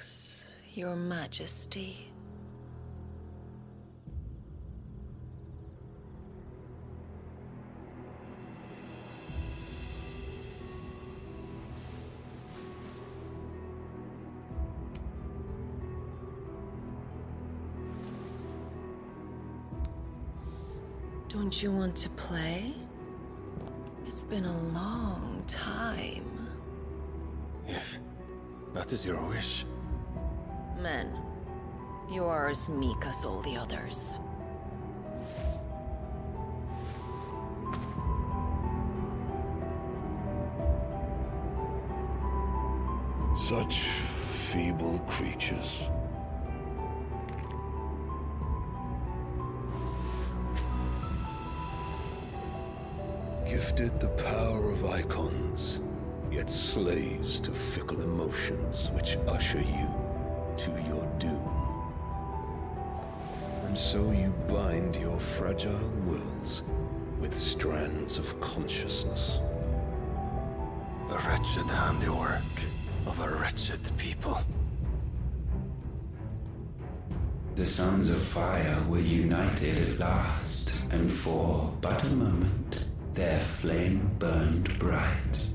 works, Your Majesty. Don't you want to play? It's been a long time. If that is your wish. Men, you are as meek as all the others. Such feeble creatures. Gifted the power of icons, yet slaves to fickle emotions which usher you to your doom. And so you bind your fragile wills with strands of consciousness. The wretched handiwork of a wretched people. The sons of fire were united at last, and for but a moment, their flame burned bright.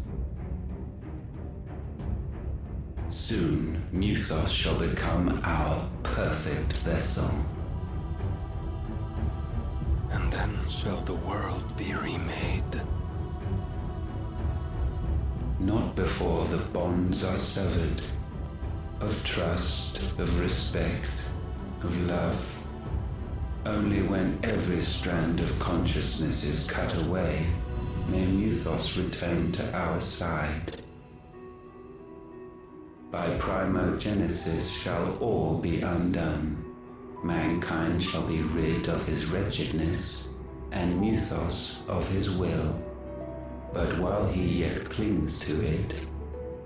Soon, Mythos shall become our perfect vessel. And then shall the world be remade. Not before the bonds are severed, of trust, of respect, of love. Only when every strand of consciousness is cut away, may Mythos return to our side. By primogenesis shall all be undone. Mankind shall be rid of his wretchedness, and Mythos of his will. But while he yet clings to it,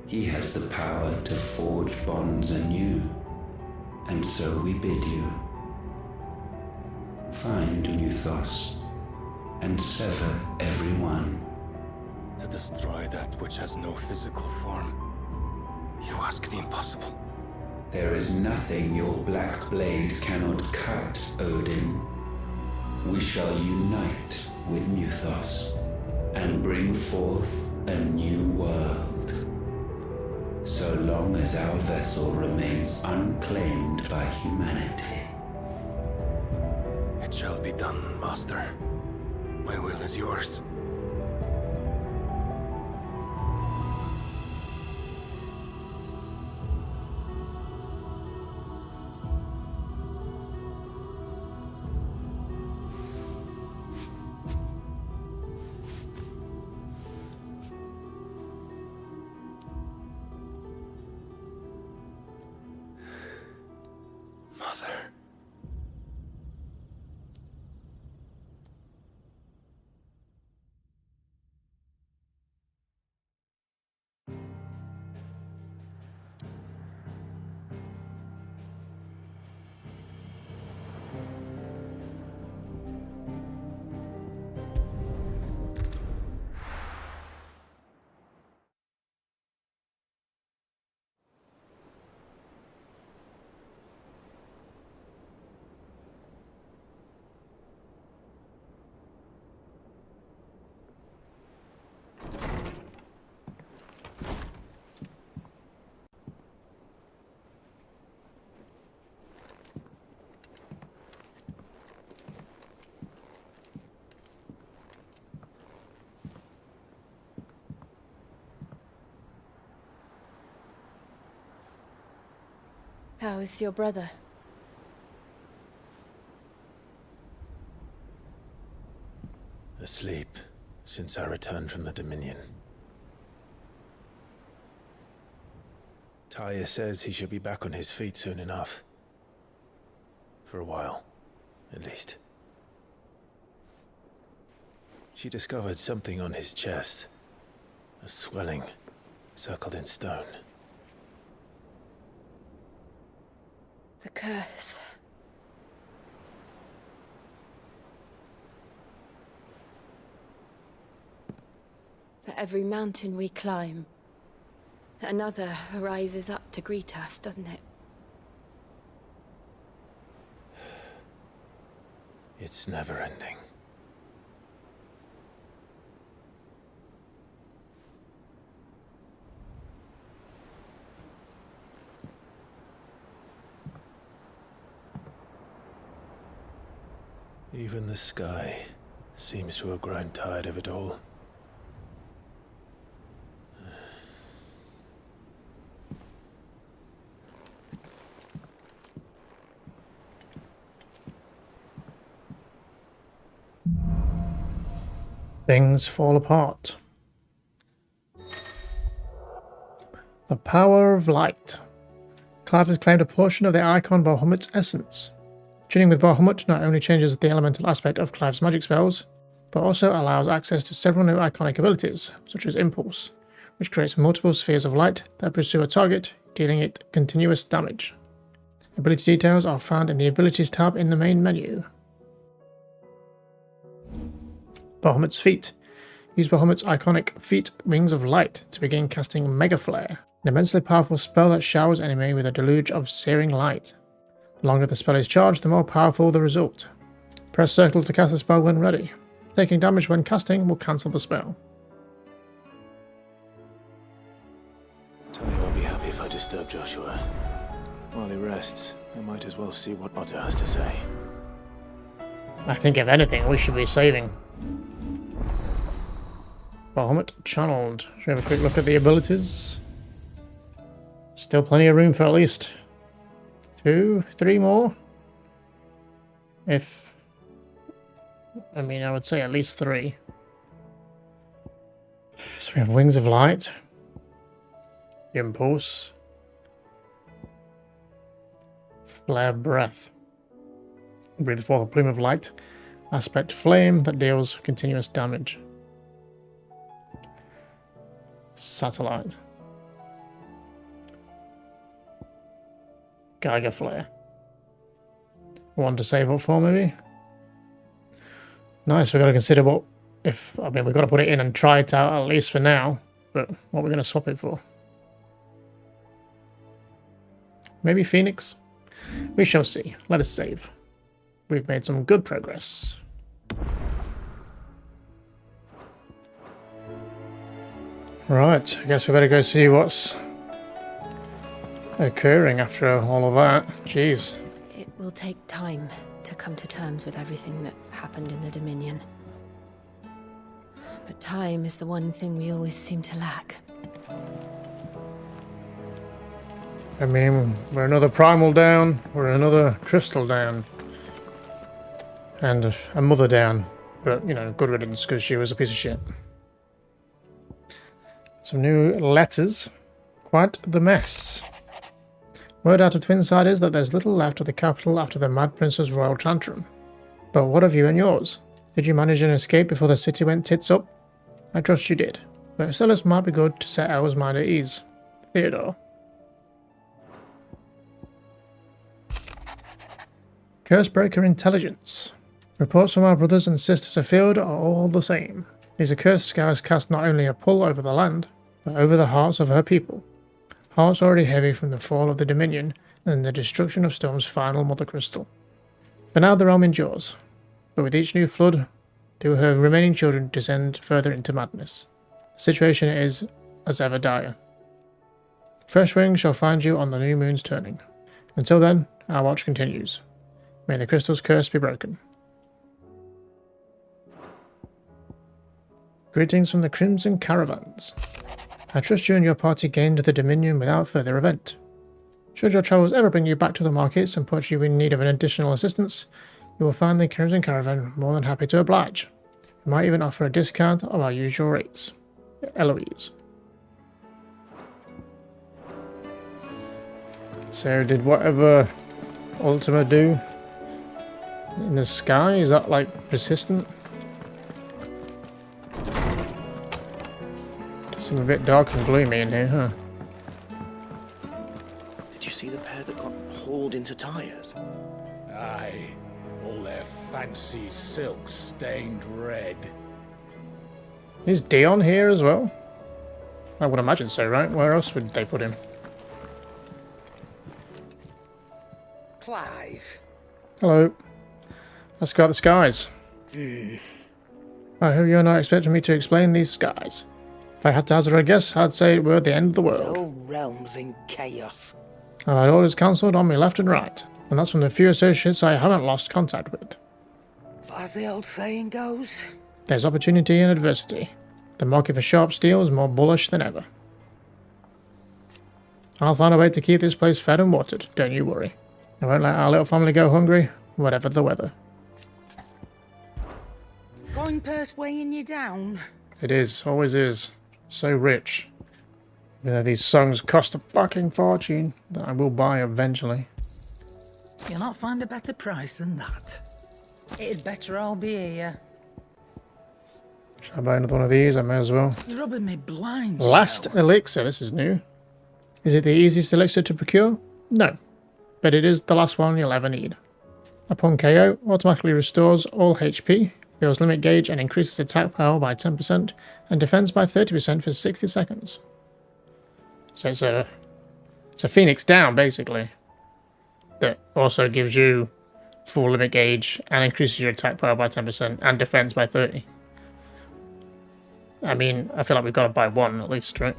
he has the power to forge bonds anew. And so we bid you, find Mythos, and sever every one. To destroy that which has no physical form. You ask the impossible. There is nothing your black blade cannot cut, Odin. We shall unite with Mythos, and bring forth a new world. So long as our vessel remains unclaimed by humanity. It shall be done, Master. My will is yours. Mother. How is your brother? Asleep since I returned from the Dominion. Tyr says he should be back on his feet soon enough. For a while, at least. She discovered something on his chest. A swelling, circled in stone. The curse. For every mountain we climb, another rises up to greet us, doesn't it? It's never ending. Even the sky seems to have grown tired of it all. Things fall apart. The power of light. Clive has claimed a portion of the icon Bahamut's essence. Tuning with Bahamut not only changes the elemental aspect of Clive's magic spells, but also allows access to several new iconic abilities, such as Impulse, which creates multiple spheres of light that pursue a target, dealing it continuous damage. Ability details are found in the Abilities tab in the main menu. Bahamut's Feat. Use Bahamut's iconic Feat Wings of Light to begin casting Mega Flare, an immensely powerful spell that showers enemy with a deluge of searing light. The longer the spell is charged, the more powerful the result. Press circle to cast the spell when ready. Taking damage when casting will cancel the spell. Tali won't be happy if I disturb Joshua. While he rests, I might as well see what Otter has to say. I think if anything, we should be saving. Bahamut channeled. Should we have a quick look at the abilities? Still plenty of room for at least 2, 3 more. I would say at least 3. So we have Wings of Light, Impulse, Flare Breath, breathe forth a plume of light, Aspect Flame that deals continuous damage, Satellite, Geiger Flare. One to save up for, maybe. Nice. We've got to consider we've got to put it in and try it out at least for now. But what we're going to swap it for? Maybe Phoenix. We shall see. Let us save. We've made some good progress. Right. I guess we better go see what's occurring after all of that. Jeez. It will take time to come to terms with everything that happened in the Dominion. But time is the one thing we always seem to lack. I mean, we're another primal down, we're another crystal down, and a mother down. But, you know, good riddance because she was a piece of shit. Some new letters. Quite the mess. Word out of Twinside is that there's little left of the capital after the Mad Prince's royal tantrum. But what of you and yours? Did you manage an escape before the city went tits up? I trust you did, but still it might be good to set Elle's mind at ease. Theodore. Cursebreaker Intelligence. Reports from our brothers and sisters afield are all the same. These accursed scars cast not only a pull over the land, but over the hearts of her people. Hearts already heavy from the fall of the Dominion and the destruction of Storm's final Mother Crystal. For now the realm endures, but with each new flood, do her remaining children descend further into madness. The situation is, as ever, dire. Fresh wings shall find you on the new moon's turning. Until then, our watch continues. May the crystal's curse be broken. Greetings from the Crimson Caravans. I trust you and your party gained the Dominion without further event. Should your travels ever bring you back to the markets and put you in need of an additional assistance, you will find the Crimson Caravan more than happy to oblige. We might even offer a discount of our usual rates. Eloise. So did whatever Ultima do in the sky, is that like persistent? Does seem a bit dark and gloomy in here, huh? Did you see the pair that got hauled into tyres? Aye, all their fancy silks stained red. Is Dion here as well? I would imagine so, right? Where else would they put him? Clive. Hello. Let's go at the skies. I hope you're not expecting me to explain these skies. If I had to hazard a guess, I'd say it were the end of the The world. whole realm's in chaos. I've had orders cancelled on me left and right, and that's from the few associates I haven't lost contact with. But as the old saying goes, There's opportunity in adversity. The market for sharp steel is more bullish than ever. I'll find a way to keep this place fed and watered, don't you worry. I won't let our little family go hungry, whatever the weather. fine purse weighing you down. It is, always is. So rich. Even though these songs cost a fucking fortune that I will buy eventually. You'll not find a better price than that. It'd better all be here. Should I buy another one of these? I may as well. You're rubbing me blind. you Last know. elixir, this is new. Is it the easiest elixir to procure? No. But it is the last one you'll ever need. Upon KO, automatically restores all HP, fills limit gauge and increases attack power by 10% and defense by 30% for 60 seconds. So it's a Phoenix down, basically. That also gives you full limit gauge and increases your attack power by 10% and defense by 30. I mean, I feel like we've got to buy one at least, right?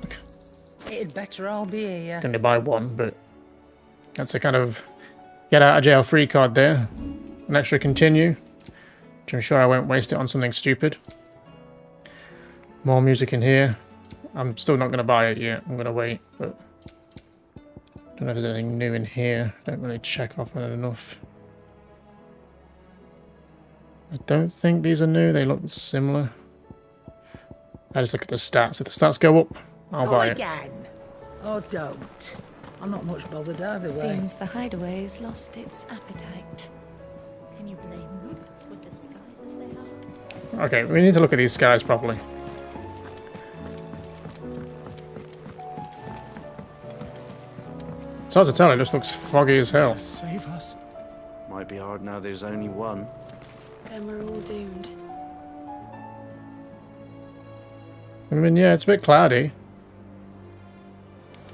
It'd better all be here. Going to buy one, but that's a kind of get out of jail free card there. An extra continue, which I'm sure I won't waste it on something stupid. More music in here. I'm still not going to buy it yet. I'm going to wait, but don't know if there's anything new in here. Don't really check off on it enough. I don't think these are new. They look similar. I just look at the stats. If the stats go up, I'll buy it. Again. Oh, don't. I'm not much bothered either way. Seems the hideaway's lost its appetite. Can you blame them? With the skies as they are? Okay, we need to look at these skies properly. It's hard to tell, it just looks foggy as hell. Save us. Might be hard now there's only one. Then we're all doomed. I mean, yeah, it's a bit cloudy.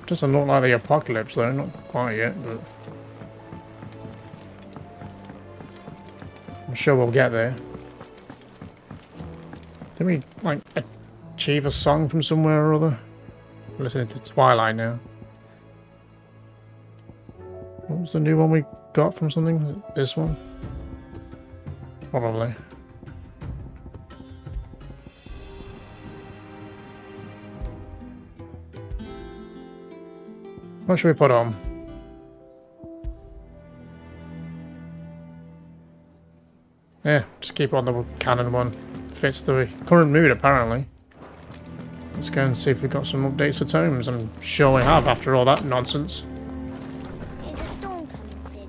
Doesn't look like the apocalypse though, not quite yet, but I'm sure we'll get there. Did we, like, achieve a song from somewhere or other? I'm listening to Twilight now. What was the new one we got from something? Was it this one? Probably. What should we put on? Yeah, just keep on the canon one. Fits the current mood, apparently. Let's go and see if we've got some updates to tomes. I'm sure we have, after all that nonsense. Is a storm coming soon?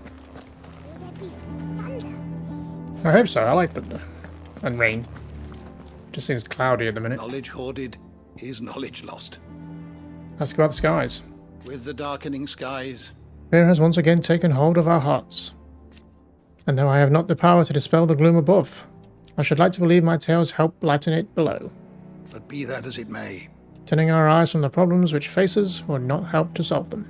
Will there be thunder? I hope so. I like thunder. And rain. Just seems cloudy at the minute. Knowledge hoarded is knowledge lost. Let's go about the skies. With the darkening skies, Fear has once again taken hold of our hearts. And though I have not the power to dispel the gloom above, I should like to believe my tales help lighten it below. but be that as it may, Turning our eyes from the problems which face us will not help to solve them.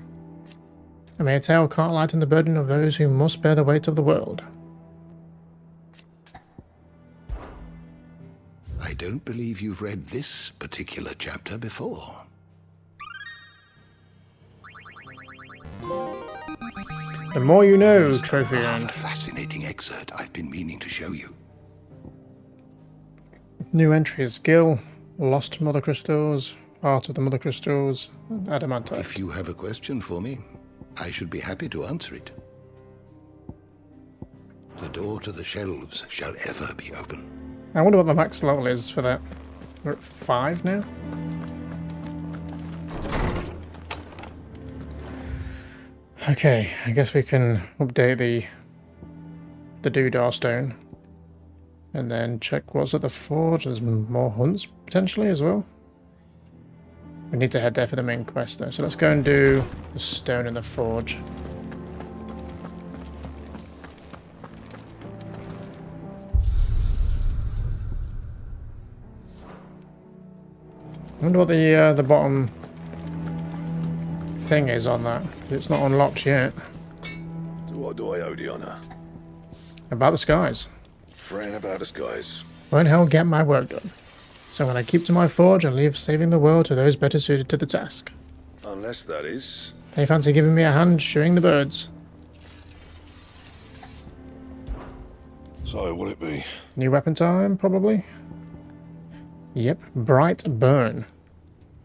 And may a tale can't lighten the burden of those who must bear the weight of the world. I don't believe you've read this particular chapter before. The more you know, trophy A earned. fascinating excerpt I've been meaning to show you. New entries: Gil, Lost Mother Crystals, Art of the Mother Crystals, and Adamantite. If you have a question for me, I should be happy to answer it. The door to the shelves shall ever be open. I wonder what the max level is for that. We're at 5 now? Okay, I guess we can update the Doodah Stone. And then check what's at the forge. There's more hunts potentially as well. We need to head there for the main quest though. So let's go and do the stone in the forge. I wonder what the bottom thing is on that. It's not unlocked yet. So what do I owe the honor? About the skies. fretting about us, guys. Won't hell get my work done. So when I keep to my forge and leave saving the world to those better suited to the task. Unless, that is. They fancy giving me a hand shooing the birds. So, what'll it be? New weapon time, probably? Yep, bright burn.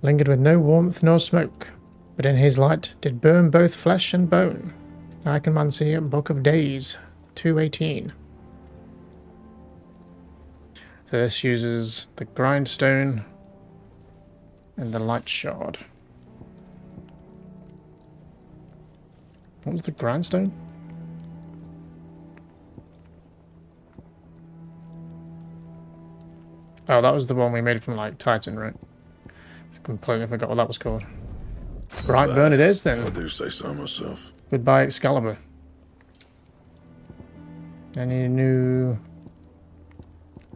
Lingered with no warmth nor smoke, but in his light did burn both flesh and bone. Iconmancy, Book of Days, 218. So this uses the grindstone and the light shard. What was the grindstone? Oh, that was the one we made from, like, Titan, right? Completely forgot what that was called. Bright burn it is, then. I do say so myself. Goodbye, Excalibur. Any new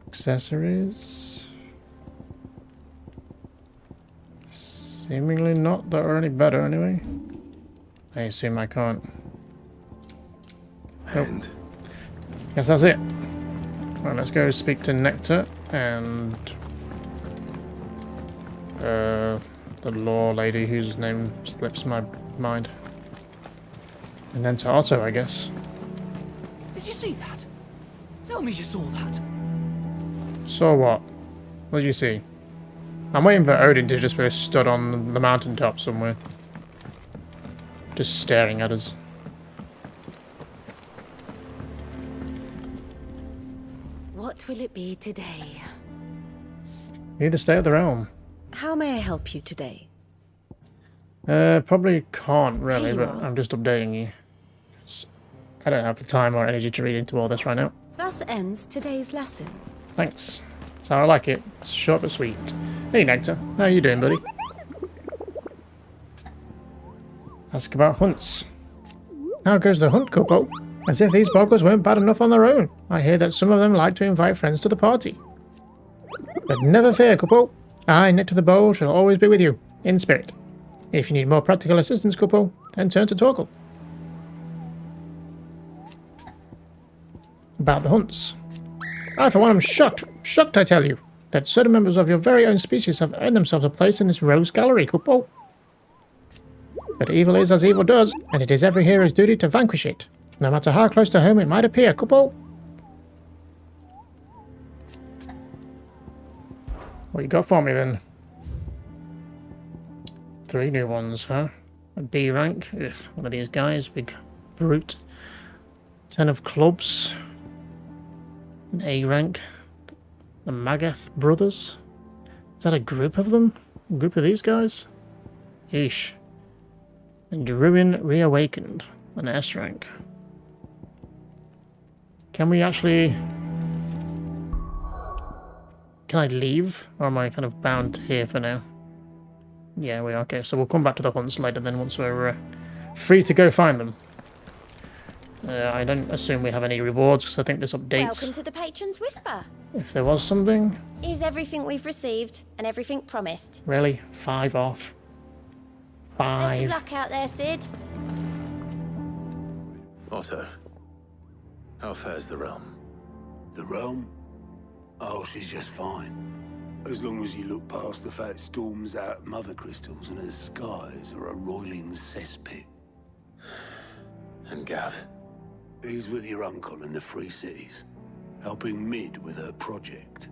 accessories? Seemingly not that are any better, anyway. I assume I can't. And? Guess that's it. Right, let's go speak to Nectar and the law lady whose name slips my mind. And then to Otto, I guess. Did you see that? Tell me you saw that. Saw what? What did you see? I'm waiting for Odin to just be stood on the mountaintop somewhere. Just staring at us. What will it be today? Either stay at the realm. How may I help you today? Probably can't really, Here you but are. I'm just updating you. I don't have the time or energy to read into all this right now. Thus ends today's lesson. Thanks. So I like it. It's short but sweet. Hey Nectar, how you doing, buddy? Ask about hunts. How goes the hunt, couple? As if these boggles weren't bad enough on their own. I hear that some of them like to invite friends to the party. But never fear, couple. I, Nectar the Bowl, shall always be with you, in spirit. If you need more practical assistance, couple, then turn to Torkel. About the hunts. I, for one, am shocked, I tell you, that certain members of your very own species have earned themselves a place in this rogues gallery, couple. But evil is as evil does, and it is every hero's duty to vanquish it, no matter how close to home it might appear, couple. What you got for me, then? 3 new ones, huh? A B rank. Ugh, one of these guys, big brute. 10 of clubs. An A rank. The Magath brothers. Is that a group of them? A group of these guys? Yeesh. And Ruin Reawakened. An S rank. Can we actually... Can I leave? Or am I kind of bound here for now? Yeah, we are. Okay, so we'll come back to the hunts later then once we're free to go find them. I don't assume we have any rewards because I think this updates. Welcome to the Patron's Whisper. If there was something. Is everything we've received and everything promised? Really? 5 off. Best of 5. luck out there, Sid. Otto, how fares the realm? The realm? Oh, she's just fine. As long as you look past the fat storms out mother crystals and her skies are a roiling cesspit. And Gav? He's with your uncle in the Free Cities, helping Mid with her project.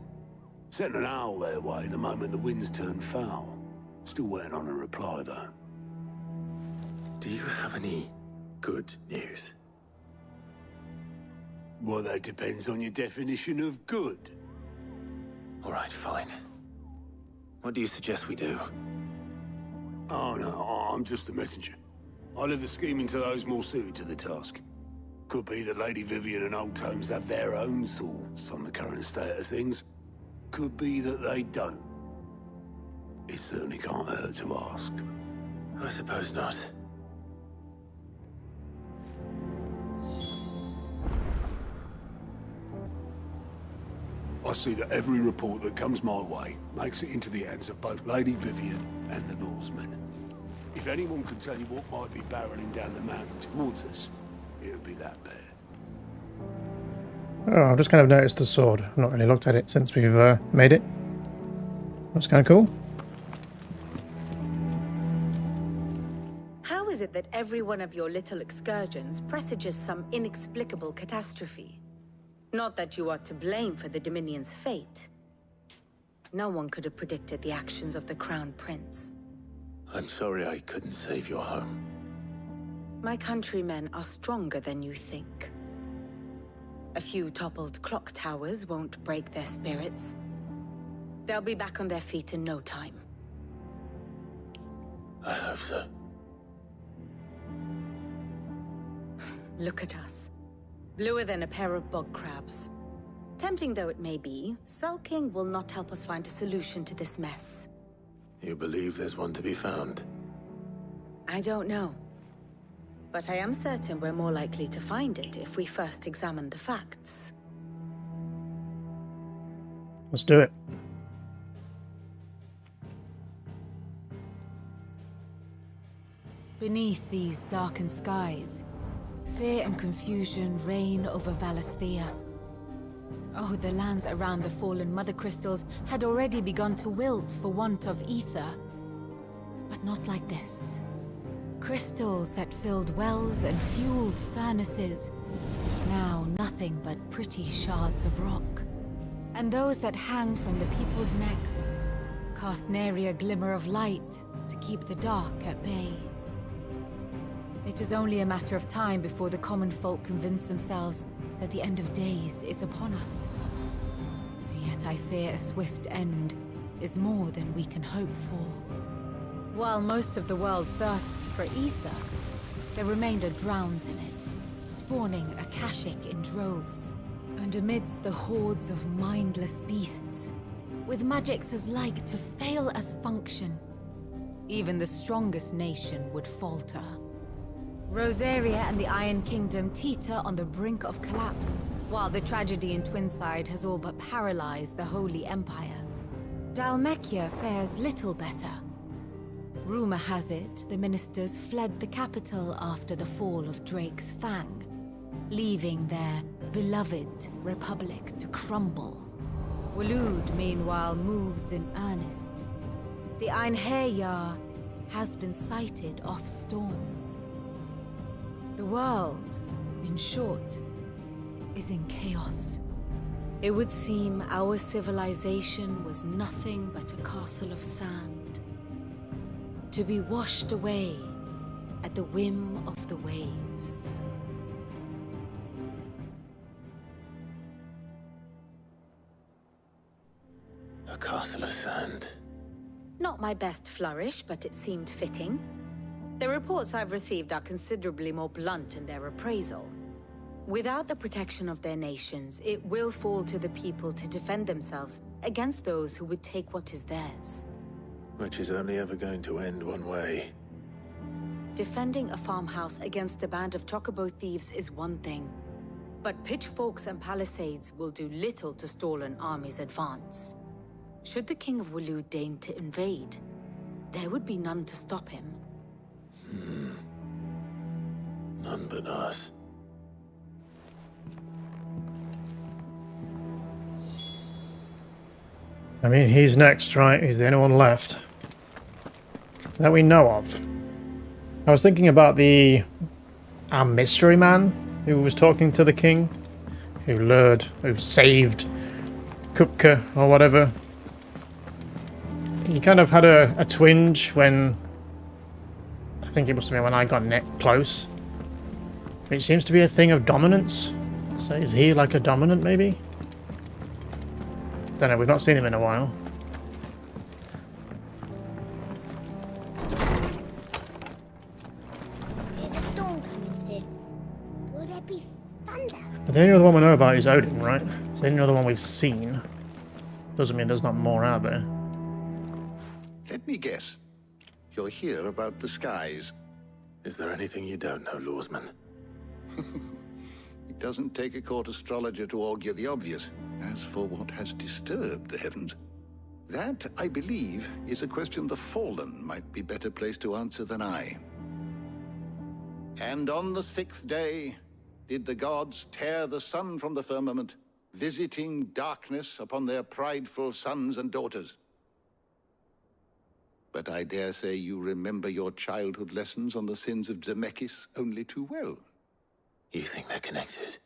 Sent an owl their way the moment the winds turned foul. Still waiting on a reply, though. Do you have any good news? Well, that depends on your definition of good. All right, fine. What do you suggest we do? Oh, no, I'm just a messenger. I leave the scheming to those more suited to the task. Could be that Lady Vivian and Old Tomes have their own thoughts on the current state of things. Could be that they don't. It certainly can't hurt to ask. I suppose not. I see that every report that comes my way makes it into the hands of both Lady Vivian and the Norsemen. If anyone could tell you what might be barreling down the mountain towards us, it would be that pair. Oh, I've just kind of noticed the sword. I've not really looked at it since we've made it. That's kind of cool. How is it that every one of your little excursions presages some inexplicable catastrophe? Not that you are to blame for the Dominion's fate. No one could have predicted the actions of the Crown Prince. I'm sorry I couldn't save your home. My countrymen are stronger than you think. A few toppled clock towers won't break their spirits. They'll be back on their feet in no time. I hope so. Look at us. Bluer than a pair of bog crabs. Tempting though it may be, sulking will not help us find a solution to this mess. You believe there's one to be found? I don't know. But I am certain we're more likely to find it if we first examine the facts. Let's do it. Beneath these darkened skies, fear and confusion reign over Valisthea. Oh, the lands around the fallen Mother Crystals had already begun to wilt for want of ether. But not like this. Crystals that filled wells and fueled furnaces. Now nothing but pretty shards of rock. And those that hang from the people's necks cast nary a glimmer of light to keep the dark at bay. It is only a matter of time before the common folk convince themselves that the end of days is upon us. Yet I fear a swift end is more than we can hope for. While most of the world thirsts for ether, the remainder drowns in it, spawning Akashic in droves. And amidst the hordes of mindless beasts, with magics as like to fail as function, even the strongest nation would falter. Rosaria and the Iron Kingdom teeter on the brink of collapse, while the tragedy in Twinside has all but paralyzed the Holy Empire. Dalmekia fares little better. Rumor has it the ministers fled the capital after the fall of Drake's Fang, leaving their beloved republic to crumble. Waloed, meanwhile, moves in earnest. The Einherjar has been sighted off Storm. The world, in short, is in chaos. It would seem our civilization was nothing but a castle of sand, to be washed away at the whim of the waves. A castle of sand. Not my best flourish, but it seemed fitting. The reports I've received are considerably more blunt in their appraisal. Without the protection of their nations, it will fall to the people to defend themselves against those who would take what is theirs. Which is only ever going to end one way. Defending a farmhouse against a band of chocobo thieves is one thing, but pitchforks and palisades will do little to stall an army's advance. Should the King of Waloed deign to invade, there would be none to stop him. None but us. I mean, he's next, right? He's the only one left that we know of. I was thinking about our mystery man who was talking to the king, who saved Kupka or whatever. He kind of had a twinge when, I think it must have been when I got close. It seems to be a thing of dominance. So is he like a dominant, maybe? Don't know, we've not seen him in a while. There's a storm coming, Sid. Will there be thunder? The only other one we know about is Odin, right? It's the only other one we've seen. Doesn't mean there's not more out there. Let me guess. You're here about the skies. Is there anything you don't know, Lawsman? It doesn't take a court astrologer to augur the obvious. As for what has disturbed the heavens, that, I believe, is a question the Fallen might be better placed to answer than I. And on the 6th day, did the gods tear the sun from the firmament, visiting darkness upon their prideful sons and daughters. But I dare say you remember your childhood lessons on the sins of Zemeckis only too well. You think they're connected?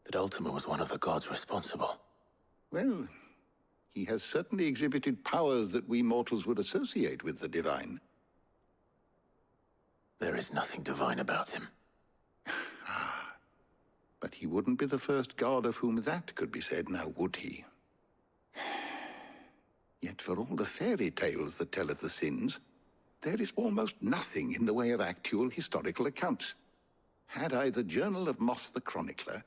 That Ultima was one of the gods responsible? Well, he has certainly exhibited powers that we mortals would associate with the divine. There is nothing divine about him. But he wouldn't be the first god of whom that could be said, now would he? Yet for all the fairy tales that tell of the sins, there is almost nothing in the way of actual historical accounts. Had I the Journal of Moss the Chronicler,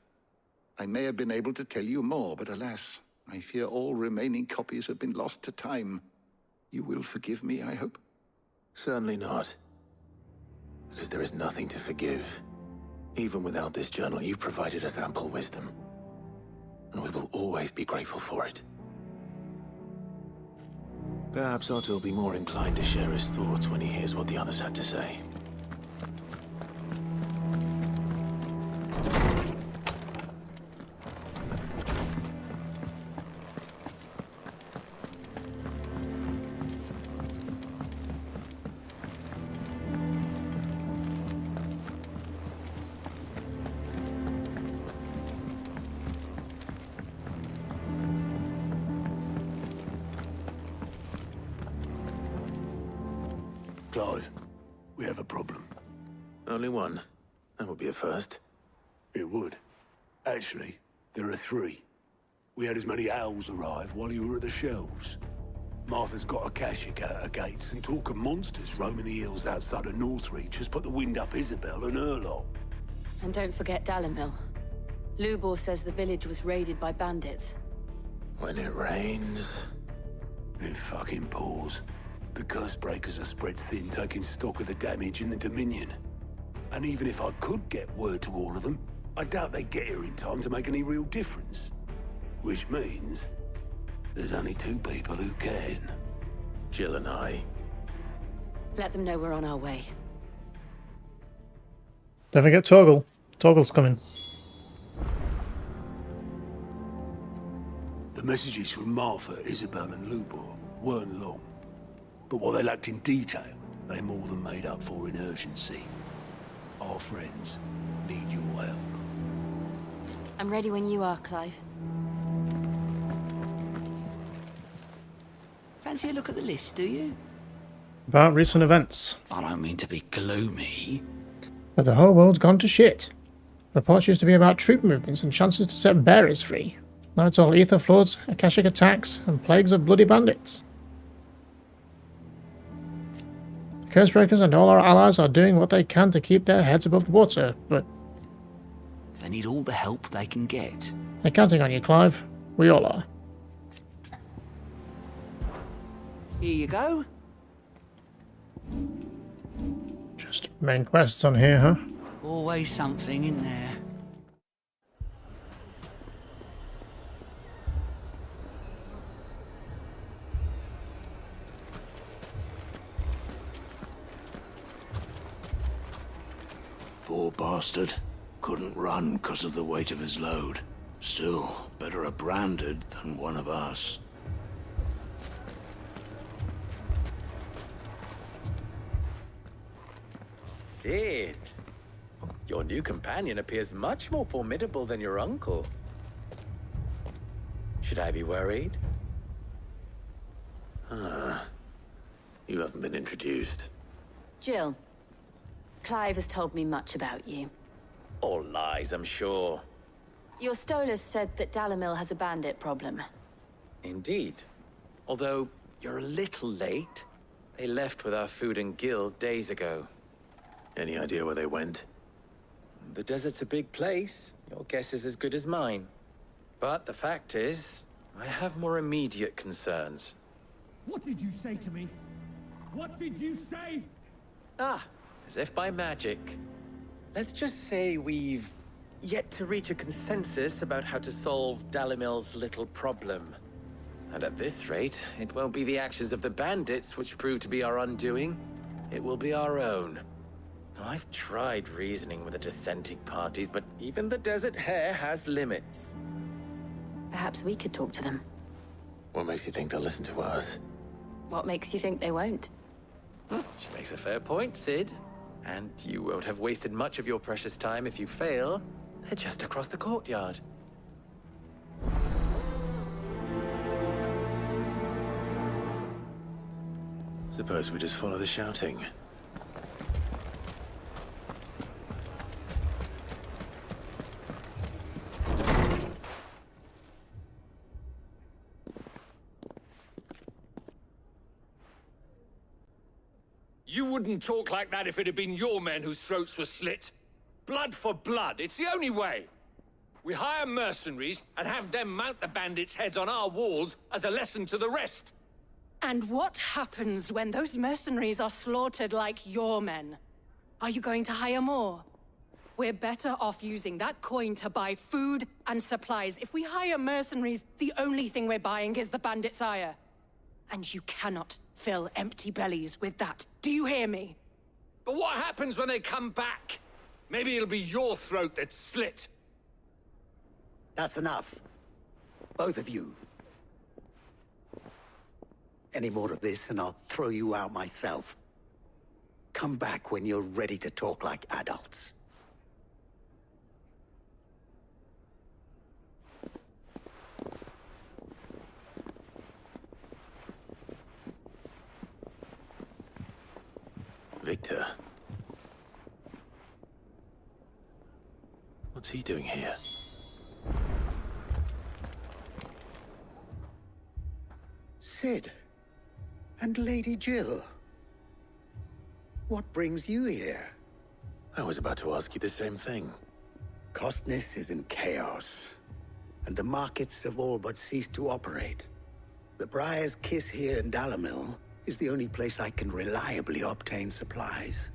I may have been able to tell you more, but alas, I fear all remaining copies have been lost to time. You will forgive me, I hope? Certainly not. Because there is nothing to forgive. Even without this journal, you've provided us ample wisdom. And we will always be grateful for it. Perhaps Otto will be more inclined to share his thoughts when he hears what the others had to say. Clive, we have a problem. Only one. That would be a first. It would. Actually, there are 3. We had as many owls arrive while you were at the shelves. Martha's got a Akashic out her gates, and talk of monsters roaming the hills outside of Northreach has put the wind up Isabel and her lot. And don't forget Dalimil. Lubor says the village was raided by bandits. When it rains... It fucking pours. The curse breakers are spread thin, taking stock of the damage in the Dominion. And even if I could get word to all of them, I doubt they'd get here in time to make any real difference. Which means there's only 2 people who can. Jill and I. Let them know we're on our way. Don't forget Torgal. Torgal's coming. The messages from Martha, Isabel and Lubor weren't long. But what they lacked in detail, they more than made up for in urgency. Our friends need your help. I'm ready when you are, Clive. Fancy a look at the list, do you? About recent events. I don't mean to be gloomy. But the whole world's gone to shit. Reports used to be about troop movements and chances to set bearers free. Now it's all ether floods, Akashic attacks, and plagues of bloody bandits. Cursebreakers and all our allies are doing what they can to keep their heads above the water, but... They need all the help they can get. they're counting on you, Clive. We all are. Here you go. Just main quests on here, huh? Always something in there. Poor bastard. Couldn't run because of the weight of his load. Still, better a branded than one of us. Sid! Your new companion appears much more formidable than your uncle. Should I be worried? You haven't been introduced. Jill. Clive has told me much about you. All lies, I'm sure. Your Stolas said that Dalimil has a bandit problem. Indeed. Although, you're a little late. They left with our food and guild days ago. Any idea where they went? The desert's a big place. Your guess is as good as mine. But the fact is, I have more immediate concerns. What did you say to me? What did you say? As if by magic. Let's just say we've yet to reach a consensus about how to solve Dalimil's little problem. And at this rate, it won't be the actions of the bandits which prove to be our undoing. It will be our own. I've tried reasoning with the dissenting parties, but even the Desert Hare has limits. Perhaps we could talk to them. What makes you think they'll listen to us? What makes you think they won't? She makes a fair point, Sid. And you won't have wasted much of your precious time if you fail. They're just across the courtyard. Suppose we just follow the shouting. You wouldn't talk like that if it had been your men whose throats were slit. Blood for blood, it's the only way. We hire mercenaries and have them mount the bandits' heads on our walls as a lesson to the rest. And what happens when those mercenaries are slaughtered like your men? Are you going to hire more? We're better off using that coin to buy food and supplies. If we hire mercenaries, the only thing we're buying is the bandits' ire. And you cannot fill empty bellies with that. Do you hear me? But what happens when they come back? Maybe it'll be your throat that's slit. That's enough. Both of you. Any more of this and I'll throw you out myself. Come back when you're ready to talk like adults. Victor. What's he doing here? Sid. And Lady Jill. What brings you here? I was about to ask you the same thing. Costness is in chaos, and the markets have all but ceased to operate. The Briar's Kiss here in Dalimil is the only place I can reliably obtain supplies.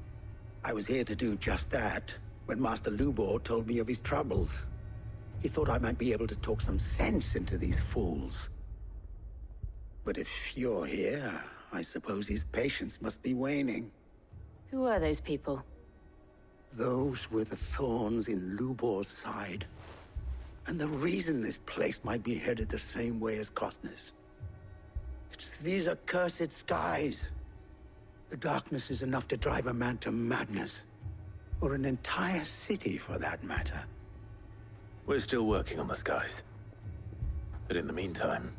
I was here to do just that when Master Lubor told me of his troubles. He thought I might be able to talk some sense into these fools. But if you're here, I suppose his patience must be waning. Who are those people? Those were the thorns in Lubor's side. And the reason this place might be headed the same way as Costness. It's these accursed skies. The darkness is enough to drive a man to madness. Or an entire city, for that matter. We're still working on the skies. But in the meantime,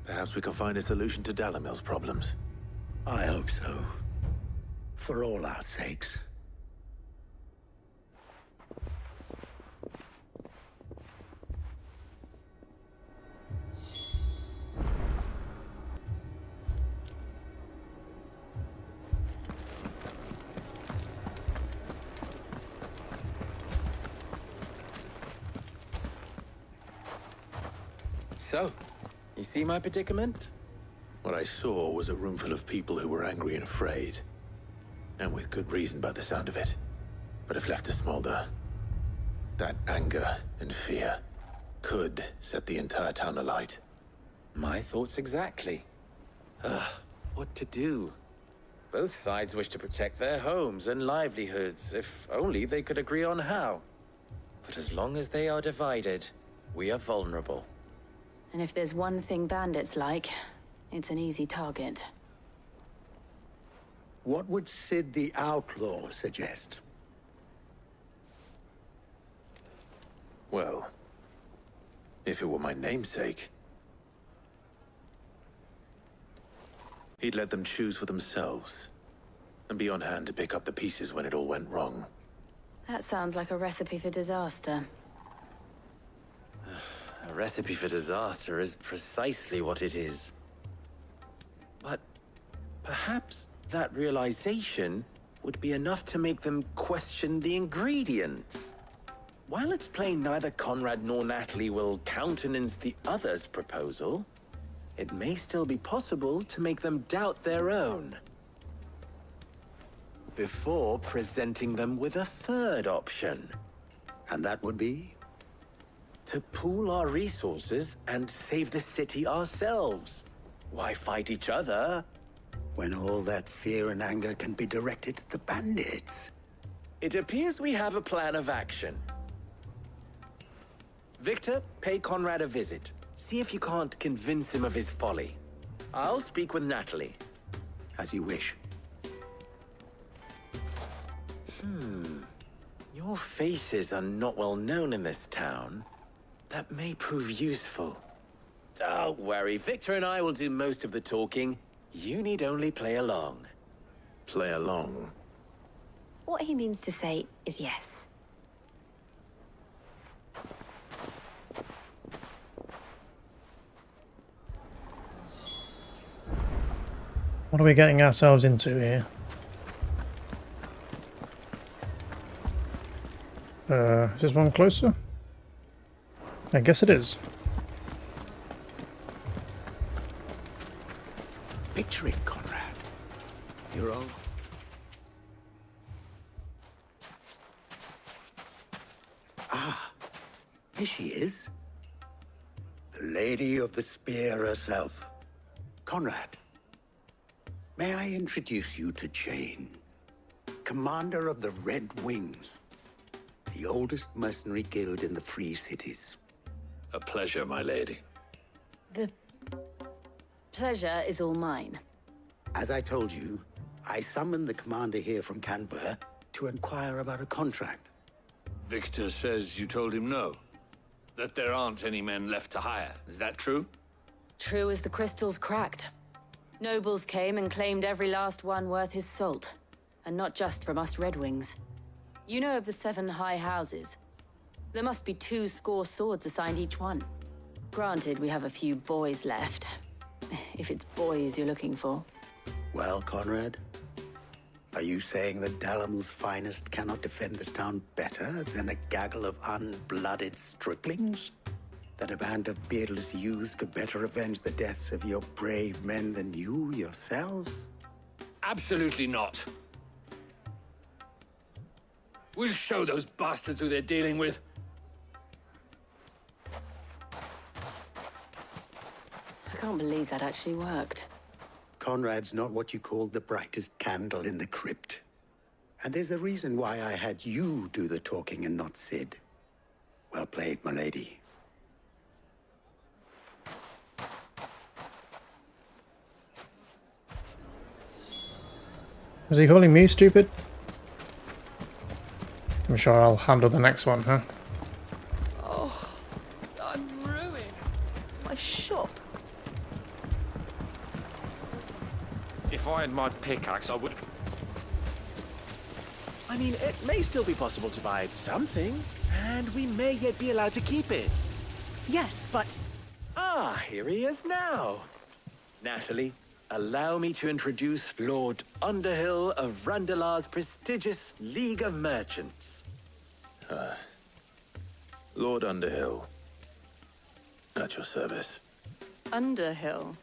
perhaps we can find a solution to Dalimil's problems. I hope so. For all our sakes. So, you see my predicament? What I saw was a room full of people who were angry and afraid. And with good reason by the sound of it. But if left to smolder, that anger and fear could set the entire town alight. My thoughts exactly. What to do? Both sides wish to protect their homes and livelihoods, if only they could agree on how. But as long as they are divided, we are vulnerable. And if there's one thing bandits like, it's an easy target. What would Sid the Outlaw suggest? Well, if it were my namesake, he'd let them choose for themselves, and be on hand to pick up the pieces when it all went wrong. That sounds like a recipe for disaster. A recipe for disaster is precisely what it is. But perhaps that realization would be enough to make them question the ingredients. While it's plain neither Conrad nor Natalie will countenance the other's proposal, it may still be possible to make them doubt their own. Before presenting them with a third option. And that would be? To pool our resources and save the city ourselves. Why fight each other? When all that fear and anger can be directed at the bandits. It appears we have a plan of action. Victor, pay Conrad a visit. See if you can't convince him of his folly. I'll speak with Natalie. As you wish. Your faces are not well known in this town. That may prove useful. Don't worry, Victor and I will do most of the talking. You need only play along. Play along? What he means to say is yes. What are we getting ourselves into here? Is this one closer? I guess it is. Picture it, Conrad. You're all... Ah, here she is. The Lady of the Spear herself. Conrad, may I introduce you to Jane, commander of the Red Wings, the oldest mercenary guild in the Free Cities. A pleasure, my lady. The pleasure is all mine. As I told you, I summoned the commander here from Canver to inquire about a contract. Victor says you told him no. That there aren't any men left to hire. Is that true? True as the crystals cracked. Nobles came and claimed every last one worth his salt. And not just from us Red Wings. You know of the 7 high houses. There must be 2 swords assigned each one. Granted, we have a few boys left. If it's boys you're looking for. Well, Conrad, are you saying that Dalamil's finest cannot defend this town better than a gaggle of unblooded striplings? That a band of beardless youths could better avenge the deaths of your brave men than you yourselves? Absolutely not. We'll show those bastards who they're dealing with. I can't believe that actually worked. Conrad's not what you called the brightest candle in the crypt. And there's a reason why I had you do the talking and not Sid. Well played, my lady. Is he calling me stupid? I'm sure I'll handle the next one, huh? Oh, I'm ruined. My shop. If I had my pickaxe, I would... I mean, it may still be possible to buy something, and we may yet be allowed to keep it. Yes, but... Ah, here he is now. Natalie, allow me to introduce Lord Underhill of Randalar's prestigious League of Merchants. Lord Underhill. At your service. Underhill.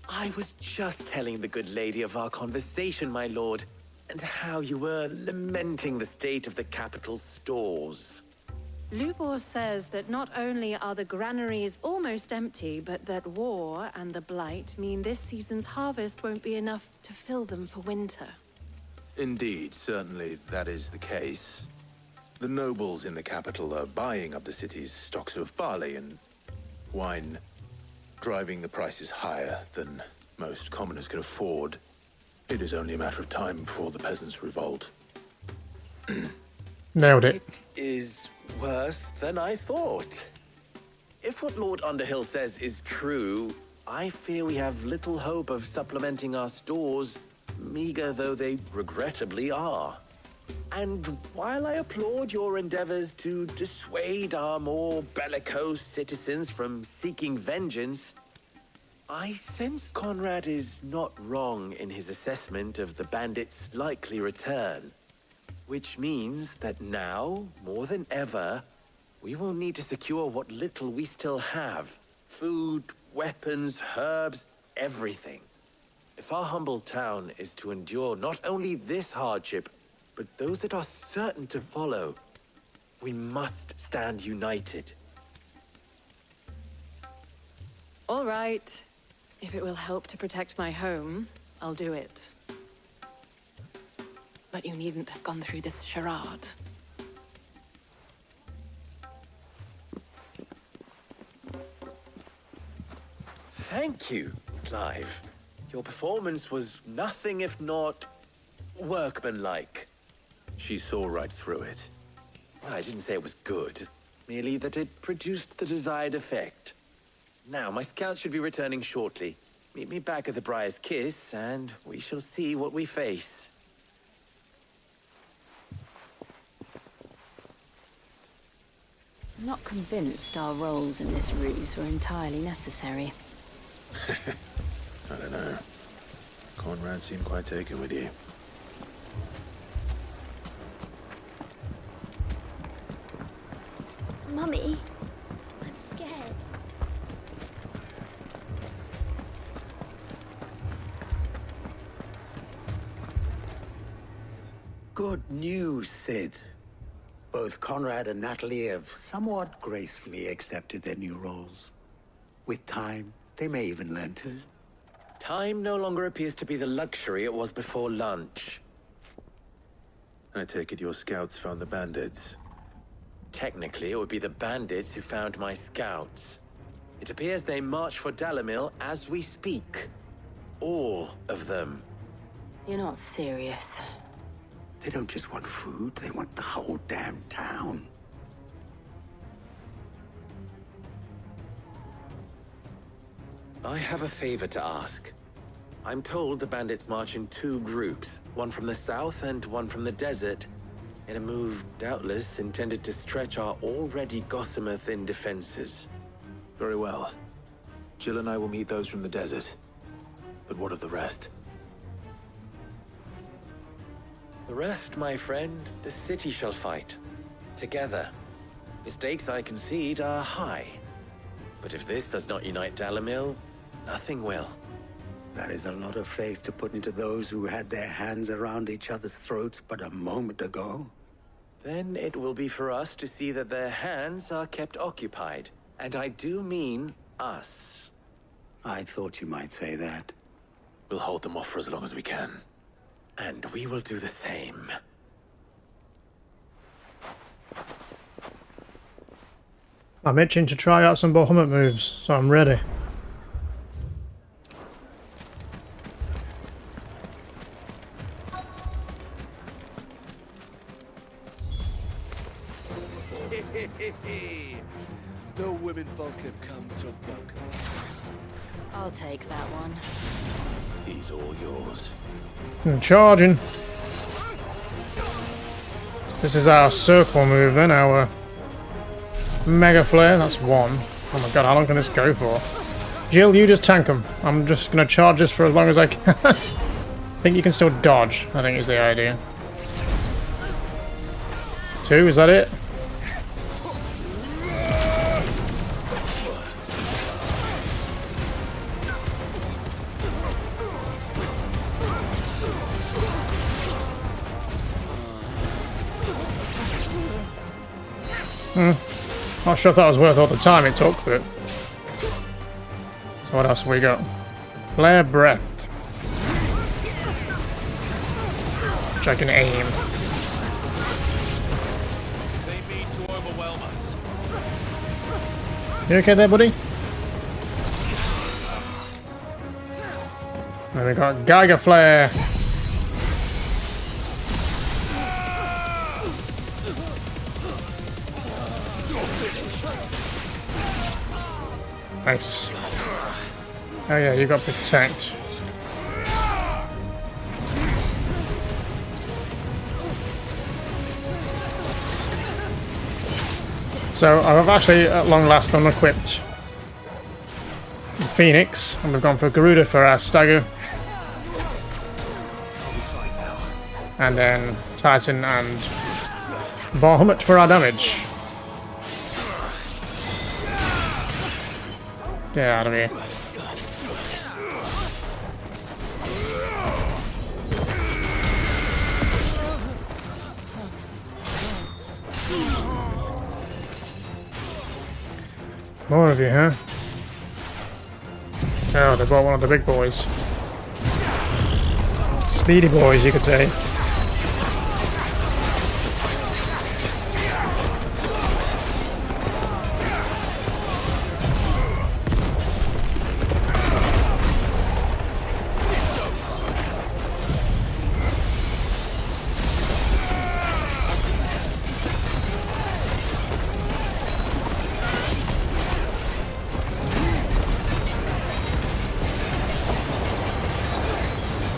I was just telling the good lady of our conversation, my lord, and how you were lamenting the state of the capital's stores. Lubor says that not only are the granaries almost empty, but that war and the Blight mean this season's harvest won't be enough to fill them for winter. Indeed, certainly that is the case. The nobles in the capital are buying up the city's stocks of barley and wine, driving the prices higher than most commoners can afford. It is only a matter of time before the peasants revolt. Nailed it. It is worse than I thought. If what Lord Underhill says is true, I fear we have little hope of supplementing our stores, meager though they regrettably are. And while I applaud your endeavors to dissuade our more bellicose citizens from seeking vengeance, I sense Conrad is not wrong in his assessment of the bandits' likely return. Which means that now, more than ever, we will need to secure what little we still have. Food, weapons, herbs, everything. If our humble town is to endure not only this hardship, but those that are certain to follow, we must stand united. All right. If it will help to protect my home, I'll do it. But you needn't have gone through this charade. Thank you, Clive. Your performance was nothing if not workmanlike. She saw right through it. I didn't say it was good, merely that it produced the desired effect. Now, my scouts should be returning shortly. Meet me back at the Briar's Kiss, and we shall see what we face. I'm not convinced our roles in this ruse were entirely necessary. I don't know. Conrad seemed quite taken with you. Mummy, I'm scared. Good news, Sid. Both Conrad and Natalie have somewhat gracefully accepted their new roles. With time, they may even learn to. Time no longer appears to be the luxury it was before lunch. I take it your scouts found the bandits. Technically, it would be the bandits who found my scouts. It appears they march for Dalimil as we speak. All of them. You're not serious. They don't just want food, they want the whole damn town. I have a favor to ask. I'm told the bandits march in 2 groups, one from the south and one from the desert, in a move doubtless intended to stretch our already gossamer-thin defenses. Very well. Jill and I will meet those from the desert. But what of the rest? The rest, my friend, the city shall fight. Together. The stakes, I concede, are high. But if this does not unite Dalimil, nothing will. That is a lot of faith to put into those who had their hands around each other's throats but a moment ago. Then it will be for us to see that their hands are kept occupied. And I do mean us. I thought you might say that. We'll hold them off for as long as we can. And we will do the same. I'm itching to try out some Bahamut moves, so I'm ready. The women folk have come to welcome us. I'll take that one. He's all yours. Charging. This is our circle move then, our Mega Flare. That's 1. Oh my god, how long can this go for? Jill, you just tank them. I'm just going to charge this for as long as I can. I think you can still dodge, I think is the idea. 2, is that it? Not sure if that was worth all the time it took, but... So what else have we got? Flare Breath. Which I can aim. They mean to overwhelm us. You okay there, buddy? Then we got Geiger Flare. Nice. Oh yeah, you got Protect. So I've actually at long last unequipped Phoenix, and we've gone for Garuda for our Stagger. And then Titan and Bahamut for our damage. Get out of here. More of you, huh? Oh, they brought one of the big boys. Speedy boys, you could say.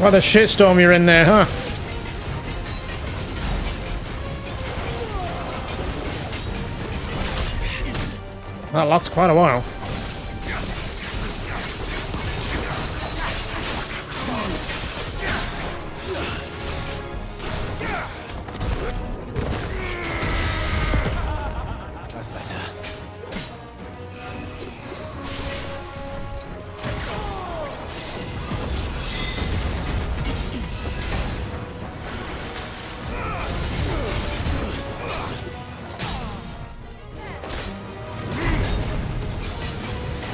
What a shitstorm you're in there, huh? That lasts quite a while. That's better.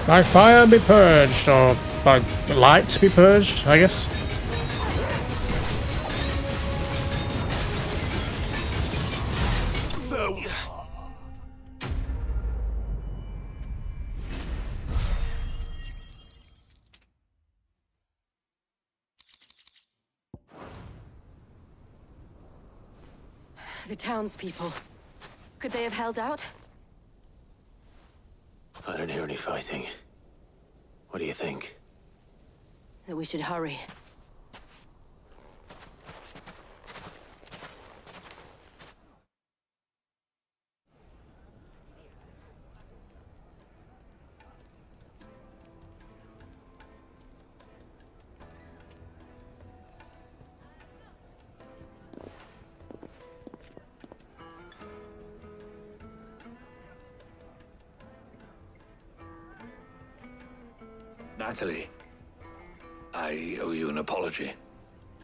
By fire be purged, or by light be purged, I guess. The townspeople. Could they have held out? I don't hear any fighting. What do you think? That we should hurry. Natalie, I owe you an apology.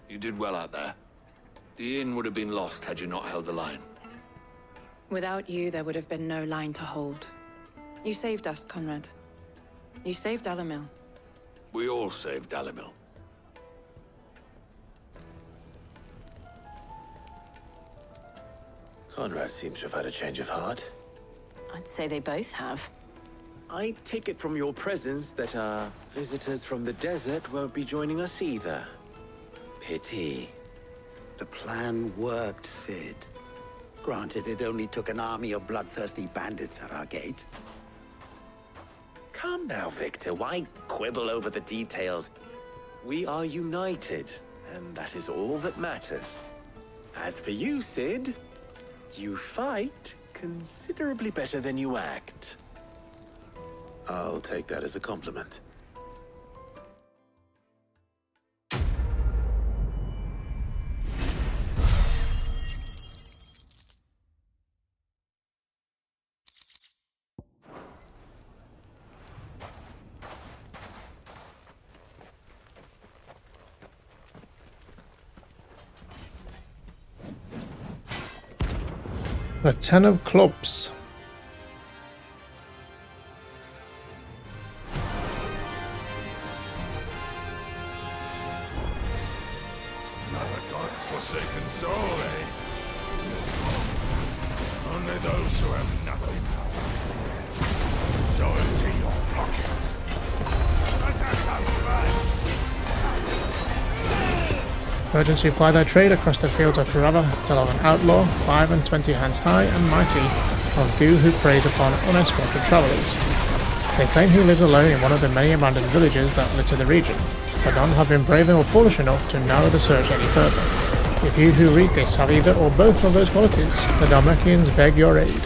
You did well out there. The inn would have been lost had you not held the line. Without you, there would have been no line to hold. You saved us, Conrad. You saved Dalimil. We all saved Dalimil. Conrad seems to have had a change of heart. I'd say they both have. I take it from your presence that our visitors from the desert won't be joining us either. Pity. The plan worked, Sid. Granted, it only took an army of bloodthirsty bandits at our gate. Come now, Victor. Why quibble over the details? We are united, and that is all that matters. As for you, Sid, you fight considerably better than you act. I'll take that as a compliment. The 10 of clubs. Forsaken soul, eh? Only those who have nothing. Show it to your pockets. Let's have some fun. Merchants who ply their trade across the fields of forever tell of an outlaw, 5 and 20 hands high and mighty, of Goo who preys upon unescorted travellers. They claim he lives alone in one of the many abandoned villages that litter the region, but none have been brave or foolish enough to narrow the search any further. If you who read this have either or both of those qualities, the Dhalmekians beg your aid.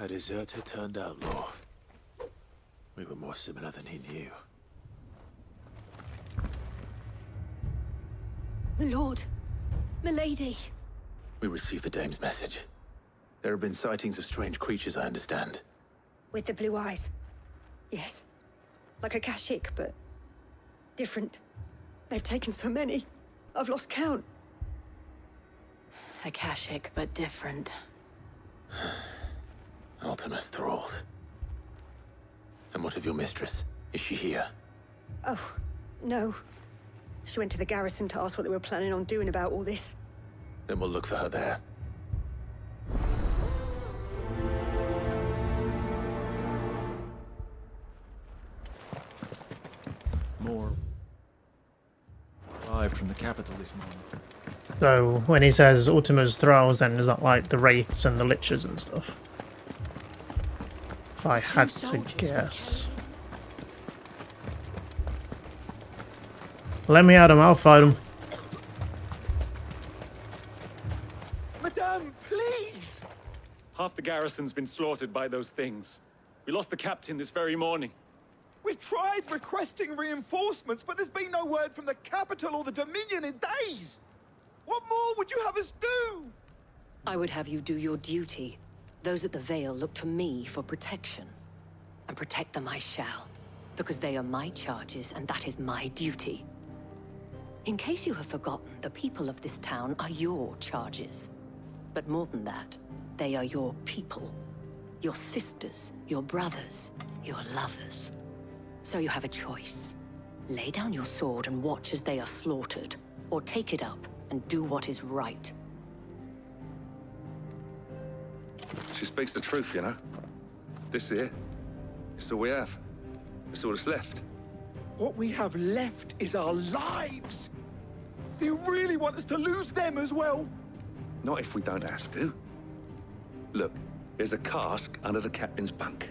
A deserter turned outlaw. We were more similar than he knew. My lord. Milady. We received the dame's message. There have been sightings of strange creatures, I understand. With the blue eyes. Yes. Like a Kashik, but different. They've taken so many. I've lost count. Akashic, but different. Ultimus thralls. And what of your mistress? Is she here? Oh, no. She went to the garrison to ask what they were planning on doing about all this. Then we'll look for her there. More arrived from the capital this morning. So when he says Ultima's thralls, then is that like the wraiths and the lichers and stuff? If I had to guess. Let me at him, I'll fight him. Madame, please! Half the garrison's been slaughtered by those things. We lost the captain this very morning. We've tried requesting reinforcements, but there's been no word from the capital or the Dominion in days! What more would you have us do? I would have you do your duty. Those at the Vale look to me for protection. And protect them I shall, because they are my charges and that is my duty. In case you have forgotten, the people of this town are your charges. But more than that, they are your people. Your sisters, your brothers, your lovers. So you have a choice. Lay down your sword and watch as they are slaughtered, or take it up and do what is right. She speaks the truth, you know. This here, it's all we have. It's all that's left. What we have left is our lives! Do you really want us to lose them as well? Not if we don't have to. Look, there's a cask under the captain's bunk.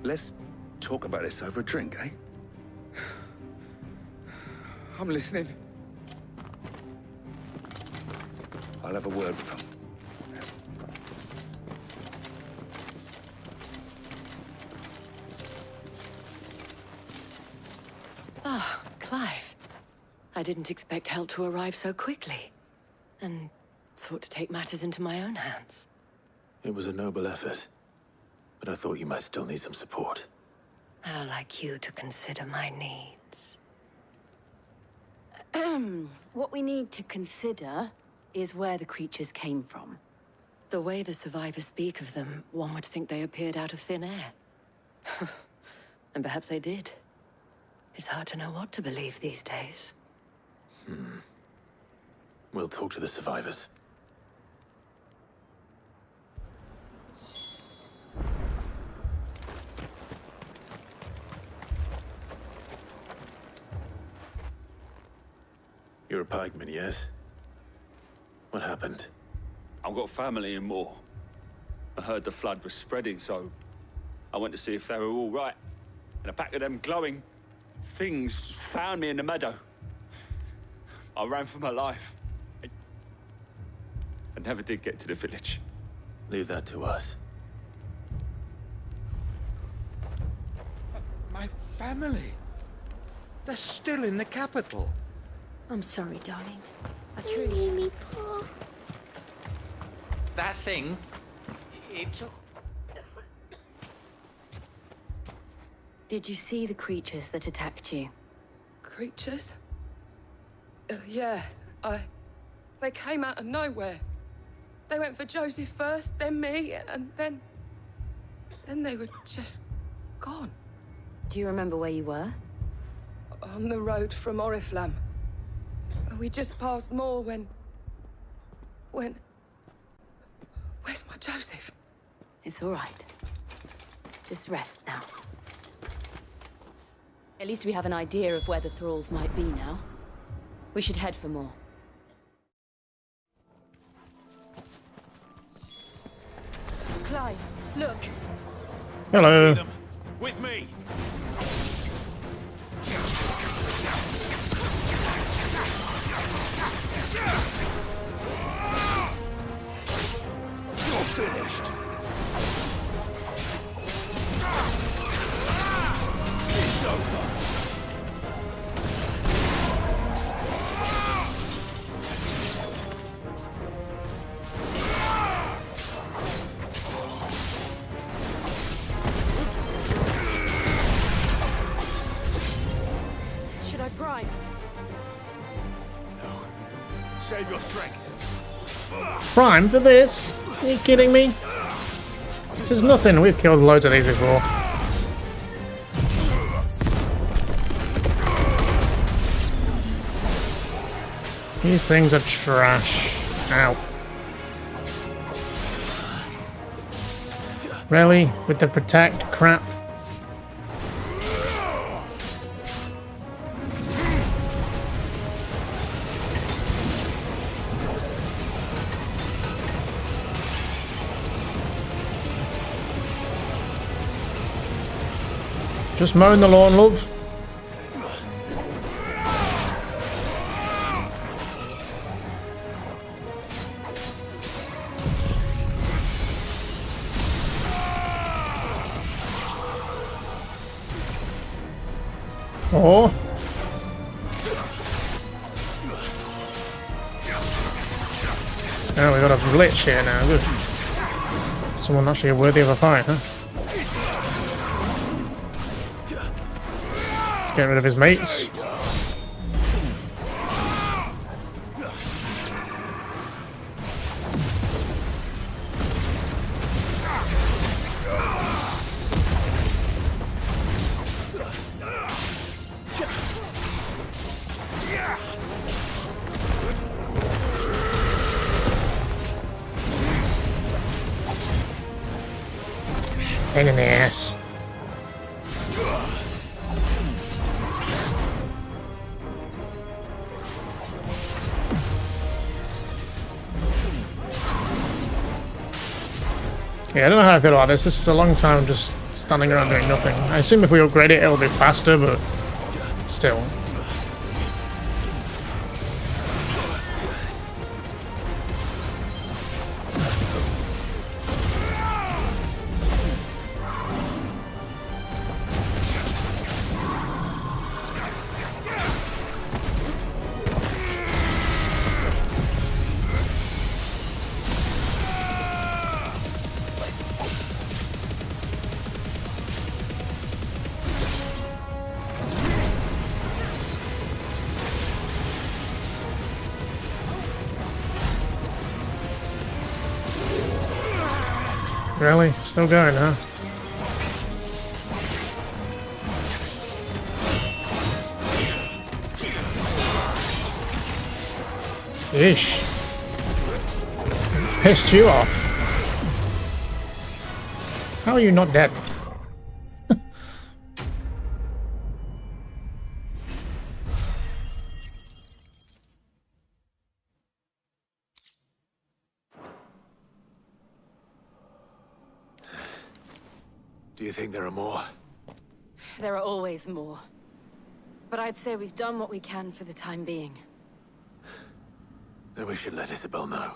Let's talk about this over a drink, eh? I'm listening. I'll have a word with him. Ah, Clive. I didn't expect help to arrive so quickly. And sought to take matters into my own hands. It was a noble effort. But I thought you might still need some support. How like you to consider my needs. What we need to consider is where the creatures came from. The way the survivors speak of them, one would think they appeared out of thin air. And perhaps they did. It's hard to know what to believe these days. We'll talk to the survivors. You're a pikeman, yes? What happened? I've got family in Moor. I heard the flood was spreading, so I went to see if they were all right. And a pack of them glowing things found me in the meadow. I ran for my life. I never did get to the village. Leave that to us. My family. They're still in the capital. I'm sorry, darling. I truly... me poor. That thing, it... Did you see the creatures that attacked you? Creatures? Yeah, they came out of nowhere. They went for Joseph first, then me, and then they were just gone. Do you remember where you were? On the road from Oriflamme. We just passed Moor when... Where's my Joseph? It's all right. Just rest now. At least we have an idea of where the thralls might be now. We should head for more. Clive, look. Hello. See them. With me. You're finished. Prime. No. Save your strength. Prime for this? Are you kidding me? This is nothing. We've killed loads of these before. These things are trash. Ow. Really? With the protect crap? Just mowing the lawn, love. Oh. Oh, we got a glitch here now. Good. Someone actually worthy of a fight, huh? Let's get rid of his mates. Pain in the ass. Yeah, I don't know how I feel about this. This is a long time just standing around doing nothing. I assume if we upgrade it, it'll be faster, but still. Really? Still going, huh? Ish. Pissed you off. How are you not dead? Do you think there are more? There are always more. But I'd say we've done what we can for the time being. Then we should let Isabel know.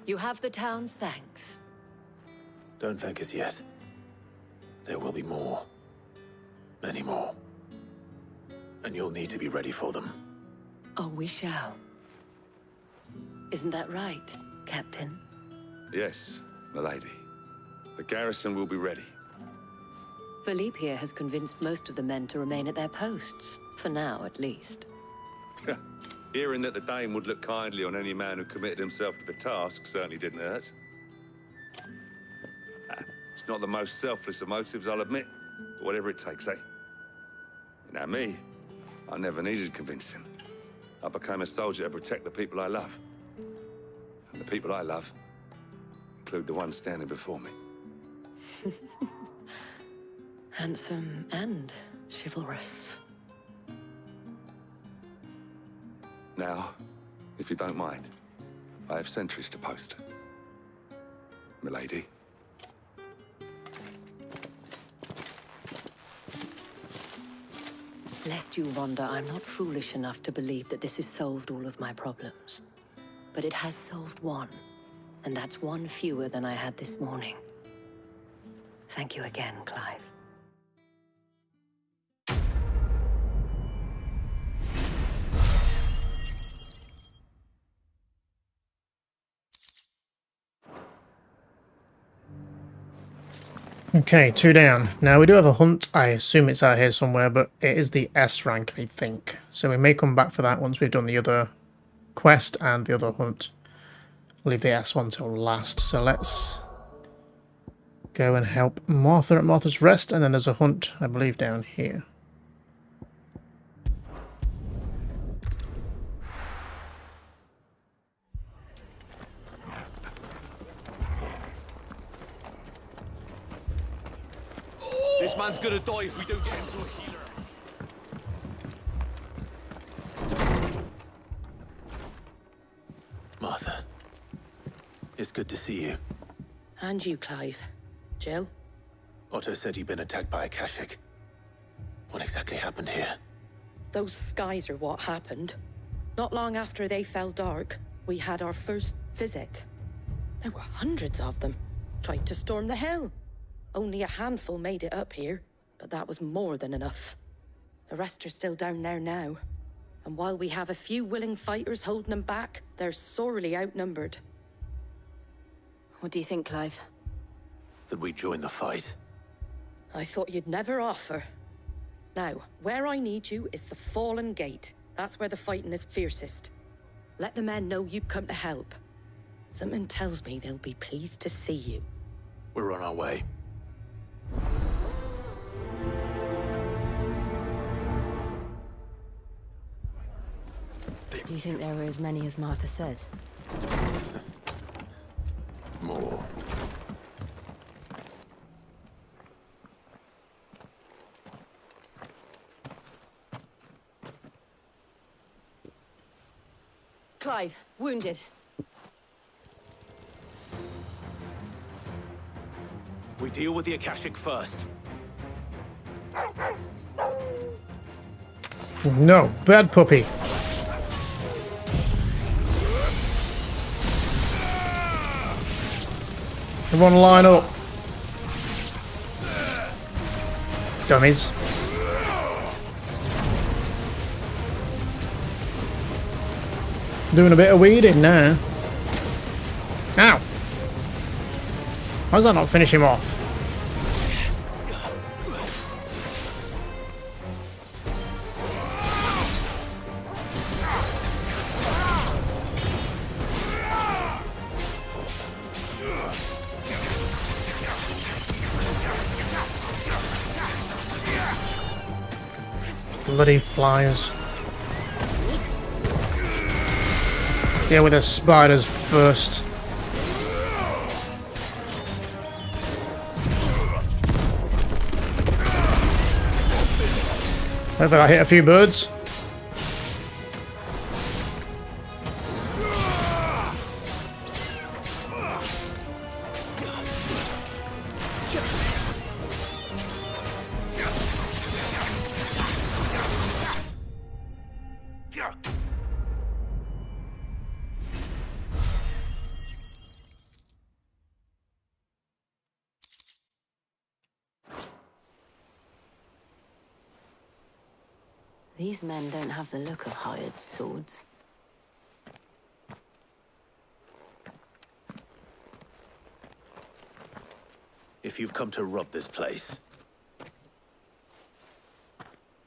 You have the town's thanks. Don't thank us yet. There will be more. Many more. And you'll need to be ready for them. Oh, we shall. Isn't that right, Captain? Yes, milady. The garrison will be ready. Philippe here has convinced most of the men to remain at their posts. For now, at least. Hearing that the Dane would look kindly on any man who committed himself to the task certainly didn't hurt. It's not the most selfless of motives, I'll admit. But whatever it takes, eh? Now me, I never needed convincing. I became a soldier to protect the people I love. And the people I love include the one standing before me. Handsome and chivalrous. Now, if you don't mind, I have sentries to post. Milady. Lest you wonder, I'm not foolish enough to believe that this has solved all of my problems. But it has solved one, and that's one fewer than I had this morning. Thank you again, Clive. Okay, 2 down. Now we do have a hunt. I assume it's out here somewhere, but it is the S rank, I think. So we may come back for that once we've done the other quest and the other hunt. Leave the S one till last. So let's go and help Martha at Martha's Rest, and then there's a hunt, I believe, down here. This man's gonna die if we don't get him to a healer. Martha, it's good to see you. And you, Clive. Jill? Otto said you'd been attacked by a Kashik. What exactly happened here? Those skies are what happened. Not long after they fell dark, we had our first visit. There were hundreds of them. Tried to storm the hill. Only a handful made it up here, but that was more than enough. The rest are still down there now. And while we have a few willing fighters holding them back, they're sorely outnumbered. What do you think, Clive? That we join the fight? I thought you'd never offer. Now, where I need you is the Fallen Gate. That's where the fighting is fiercest. Let the men know you've come to help. Something tells me they'll be pleased to see you. We're on our way. Do you think there were as many as Martha says? More. Clive, wounded. We deal with the Akashic first. No, bad puppy. Everyone line up. Dummies. Doing a bit of weeding now. Ow! Why does that not finish him off? Bloody flies. Deal with the spiders first. Hopefully I hit a few birds. These men don't have the look of hired swords. If you've come to rob this place.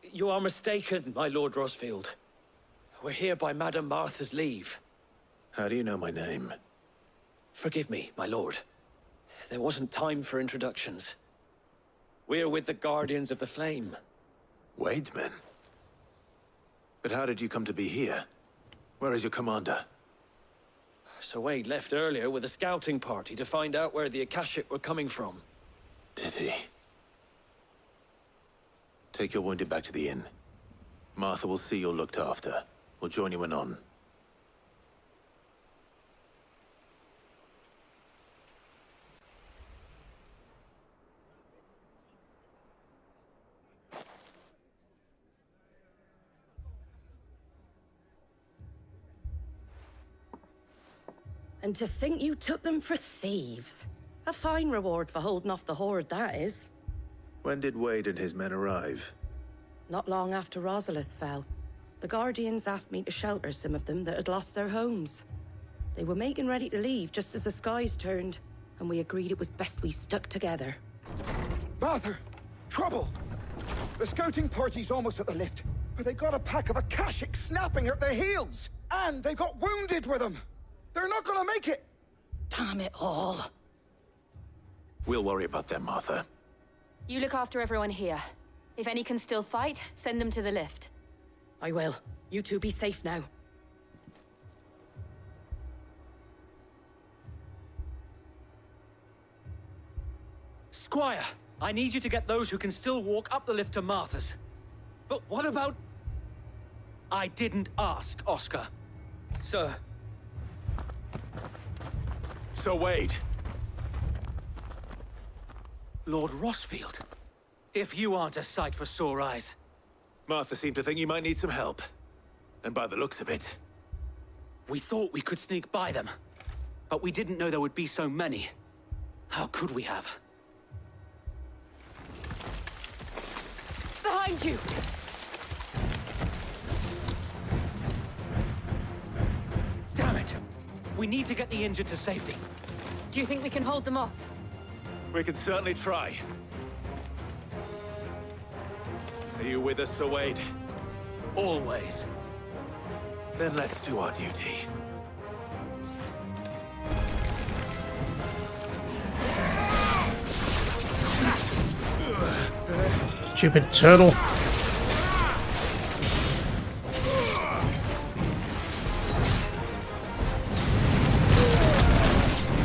You are mistaken, my Lord Rosfield. We're here by Madame Martha's leave. How do you know my name? Forgive me, my lord. There wasn't time for introductions. We're with the Guardians of the Flame. Wade's men? But how did you come to be here? Where is your commander? Sir Wade left earlier with a scouting party to find out where the Akashic were coming from. Did he? Take your wounded back to the inn. Martha will see you're looked after. We'll join you anon. And to think you took them for thieves. A fine reward for holding off the horde, that is. When did Wade and his men arrive? Not long after Rosalith fell. The Guardians asked me to shelter some of them that had lost their homes. They were making ready to leave just as the skies turned, and we agreed it was best we stuck together. Martha! Trouble! The scouting party's almost at the lift, but they got a pack of Akashic snapping at their heels! And they got wounded with them! They're not gonna make it! Damn it all. We'll worry about them, Martha. You look after everyone here. If any can still fight, send them to the lift. I will. You two be safe now. Squire, I need you to get those who can still walk up the lift to Martha's. But what about... I didn't ask, Oscar. Sir. So Wade. Lord Rossfield. If you aren't a sight for sore eyes. Martha seemed to think you might need some help. And by the looks of it... We thought we could sneak by them. But we didn't know there would be so many. How could we have? Behind you! Damn it! We need to get the injured to safety. Do you think we can hold them off? We can certainly try. Are you with us, Sir Wade? Always. Then let's do our duty. Stupid turtle.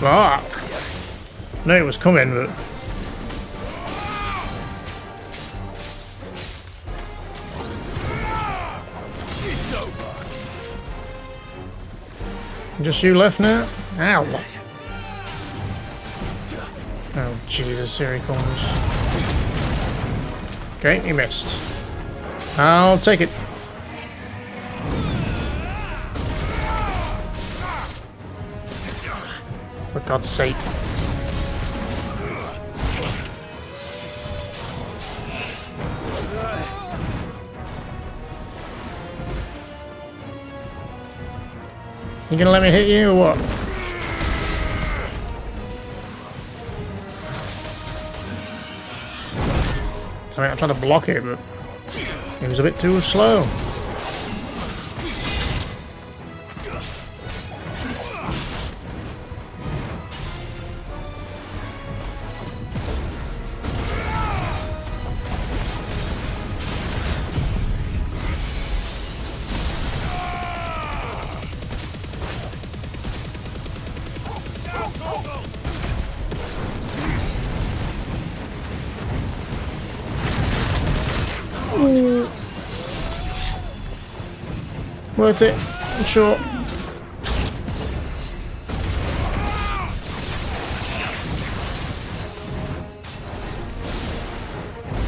Fuck. No, it was coming, but... It's over. Just you left now? Ow. Oh, Jesus, here he comes. Okay, he missed. I'll take it. For God's sake. You gonna let me hit you or what? I mean, I'm trying to block it, but it was a bit too slow. Worth it, I'm sure.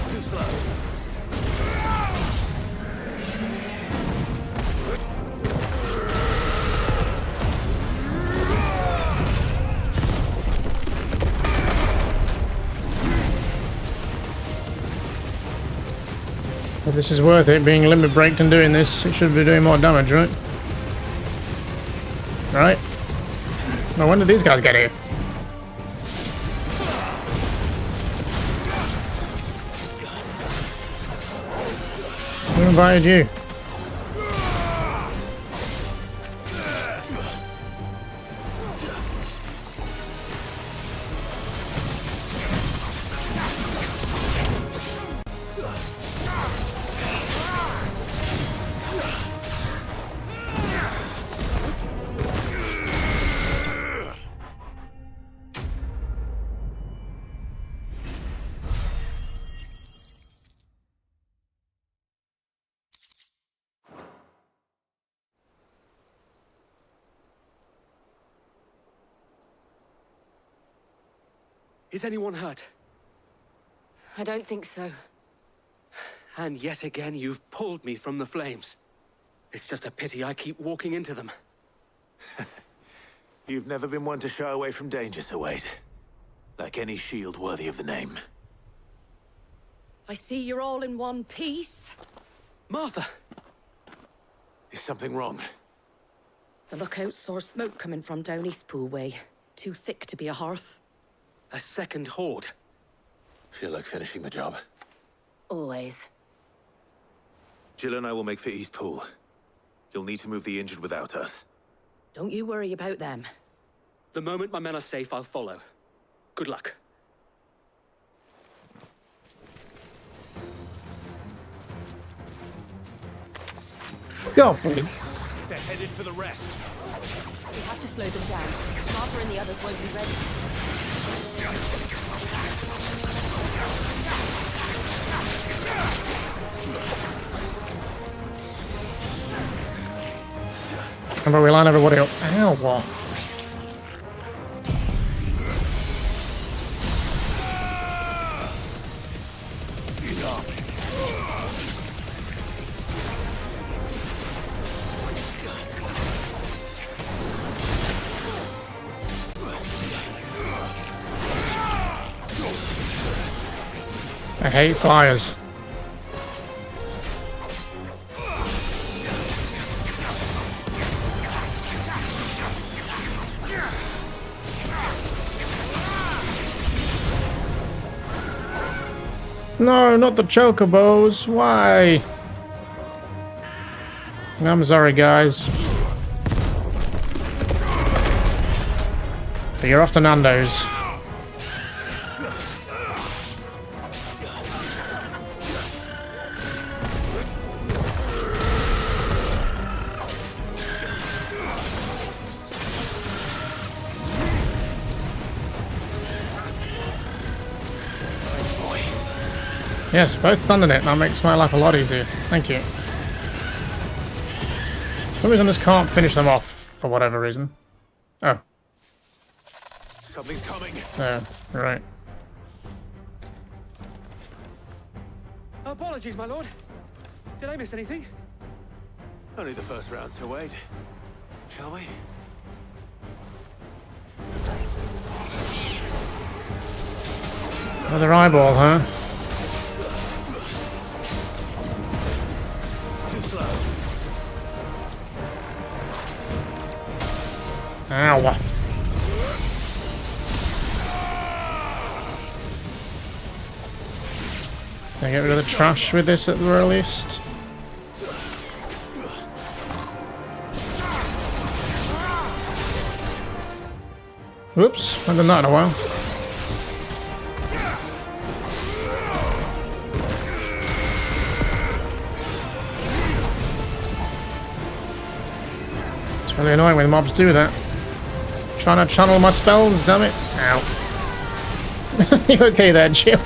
Too slow. If this is worth it, being limit breaked and doing this, it should be doing more damage, right? Right? Now when did these guys get here? Who invited you? Is anyone hurt? I don't think so. And yet again, you've pulled me from the flames. It's just a pity I keep walking into them. You've never been one to shy away from danger, Sir Wade. Like any shield worthy of the name. I see you're all in one piece. Martha! Is something wrong? The lookout saw smoke coming from down Eastpool way. Too thick to be a hearth. A second horde. Feel like finishing the job? Always. Jill and I will make for East Pool. You'll need to move the injured without us. Don't you worry about them. The moment my men are safe, I'll follow. Good luck. Go, please. They're headed for the rest. We have to slow them down. Martha and the others won't be ready. How about we line everybody up? Ow, what? I hate flyers. No, not the chocobos. Why? I'm sorry, guys. But you're off to Nando's. Yes, both done it. That makes my life a lot easier. Thank you. For some reason, I just can't finish them off for whatever reason. Oh. Something's coming. Oh, right. Apologies, my lord. Did I miss anything? Only the first round, so wait. Shall we? Another eyeball, huh? Ow. Can I get rid of the trash with this at the very least? Whoops, haven't done that in a while. It's really annoying when mobs do that. Trying to channel my spells, damn it. Ow. You okay there, Jill?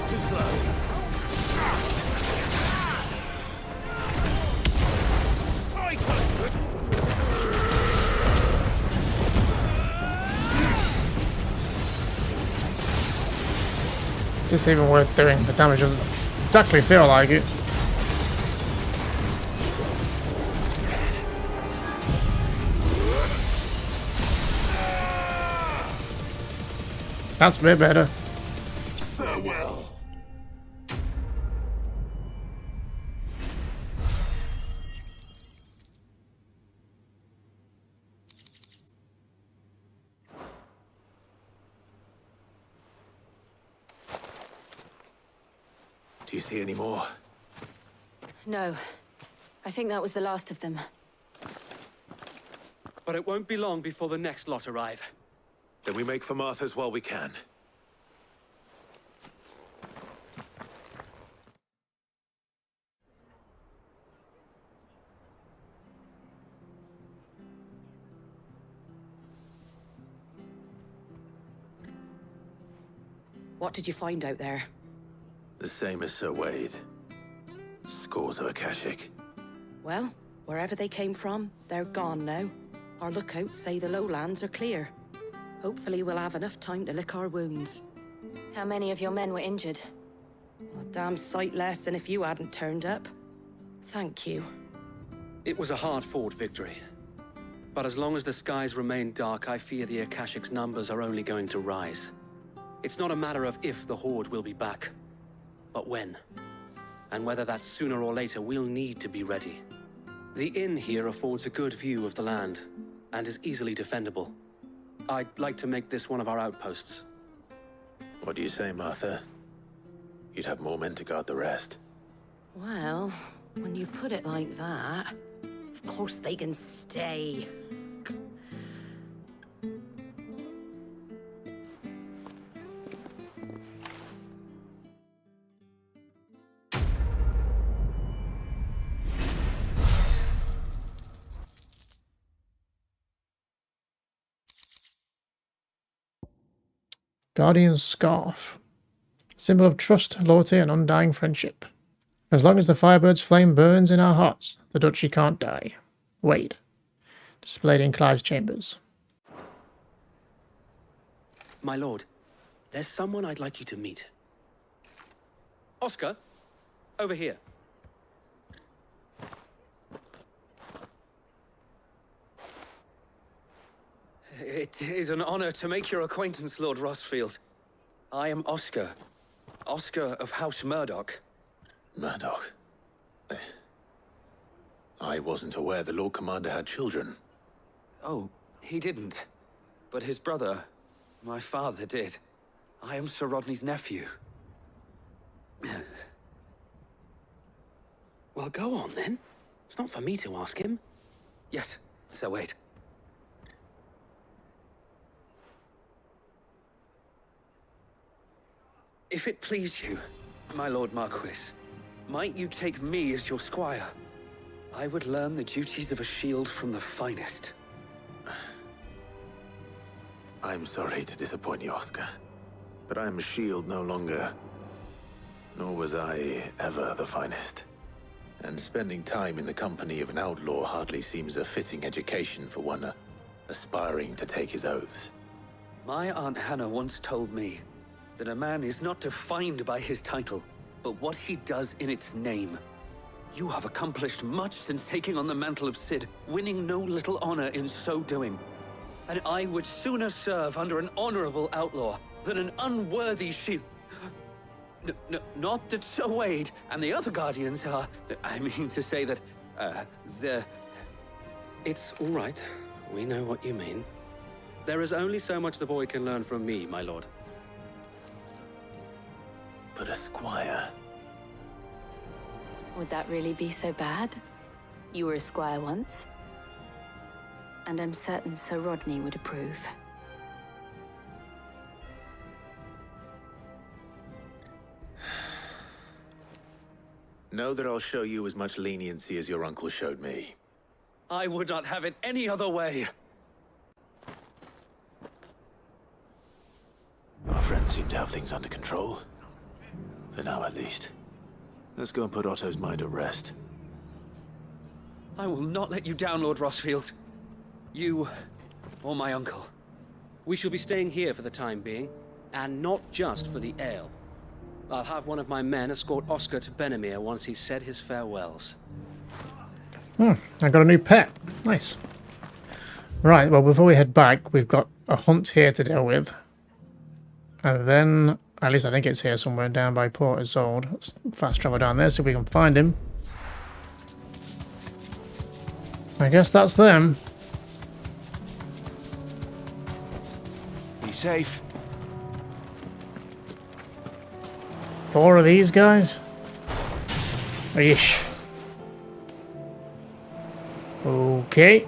Too slow. Is this even worth doing? The damage doesn't exactly feel like it. That's a bit better. Farewell. Do you see any more? No. I think that was the last of them. But it won't be long before the next lot arrive. Then we make for Martha's while we can. What did you find out there? The same as Sir Wade. Scores of Akashic. Well, wherever they came from, they're gone now. Our lookouts say the lowlands are clear. Hopefully we'll have enough time to lick our wounds. How many of your men were injured? A damn sight less than if you hadn't turned up. Thank you. It was a hard-fought victory. But as long as the skies remain dark, I fear the Akashic's numbers are only going to rise. It's not a matter of if the Horde will be back, but when. And whether that's sooner or later, we'll need to be ready. The inn here affords a good view of the land, and is easily defendable. I'd like to make this one of our outposts. What do you say, Martha? You'd have more men to guard the rest. Well, when you put it like that, of course they can stay. Guardian's Scarf. Symbol of trust, loyalty, and undying friendship. As long as the Firebird's flame burns in our hearts, the Duchy can't die. Wade. Displayed in Clive's chambers. My lord, there's someone I'd like you to meet. Oscar, over here. It is an honor to make your acquaintance, Lord Rossfield. I am Oscar. Oscar of House Murdoch. Murdoch? I wasn't aware the Lord Commander had children. Oh, he didn't. But his brother, my father, did. I am Sir Rodney's nephew. Well, go on then. It's not for me to ask him. Yes, Sir Wade. If it please you, my Lord Marquis, might you take me as your squire? I would learn the duties of a shield from the finest. I'm sorry to disappoint you, Oscar, but I'm a shield no longer. Nor was I ever the finest. And spending time in the company of an outlaw hardly seems a fitting education for one aspiring to take his oaths. My Aunt Hannah once told me that a man is not defined by his title, but what he does in its name. You have accomplished much since taking on the mantle of Cid, winning no little honor in so doing. And I would sooner serve under an honorable outlaw than an unworthy shield. Not that Sir Wade and the other Guardians are... I mean to say that, they're... It's all right. We know what you mean. There is only so much the boy can learn from me, my lord. But a squire? Would that really be so bad? You were a squire once. And I'm certain Sir Rodney would approve. Know that I'll show you as much leniency as your uncle showed me. I would not have it any other way. Our friends seem to have things under control. For now, at least. Let's go and put Otto's mind at rest. I will not let you down, Lord Rossfield. You, or my uncle. We shall be staying here for the time being, and not just for the ale. I'll have one of my men escort Oscar to Benimir once he's said his farewells. I got a new pet. Nice. Right, well, before we head back, we've got a hunt here to deal with. And then, at least I think it's here somewhere down by Port Isolde. Let's fast travel down there, see if we can find him. I guess that's them. Be safe. 4 of these guys? Yeesh. Okay.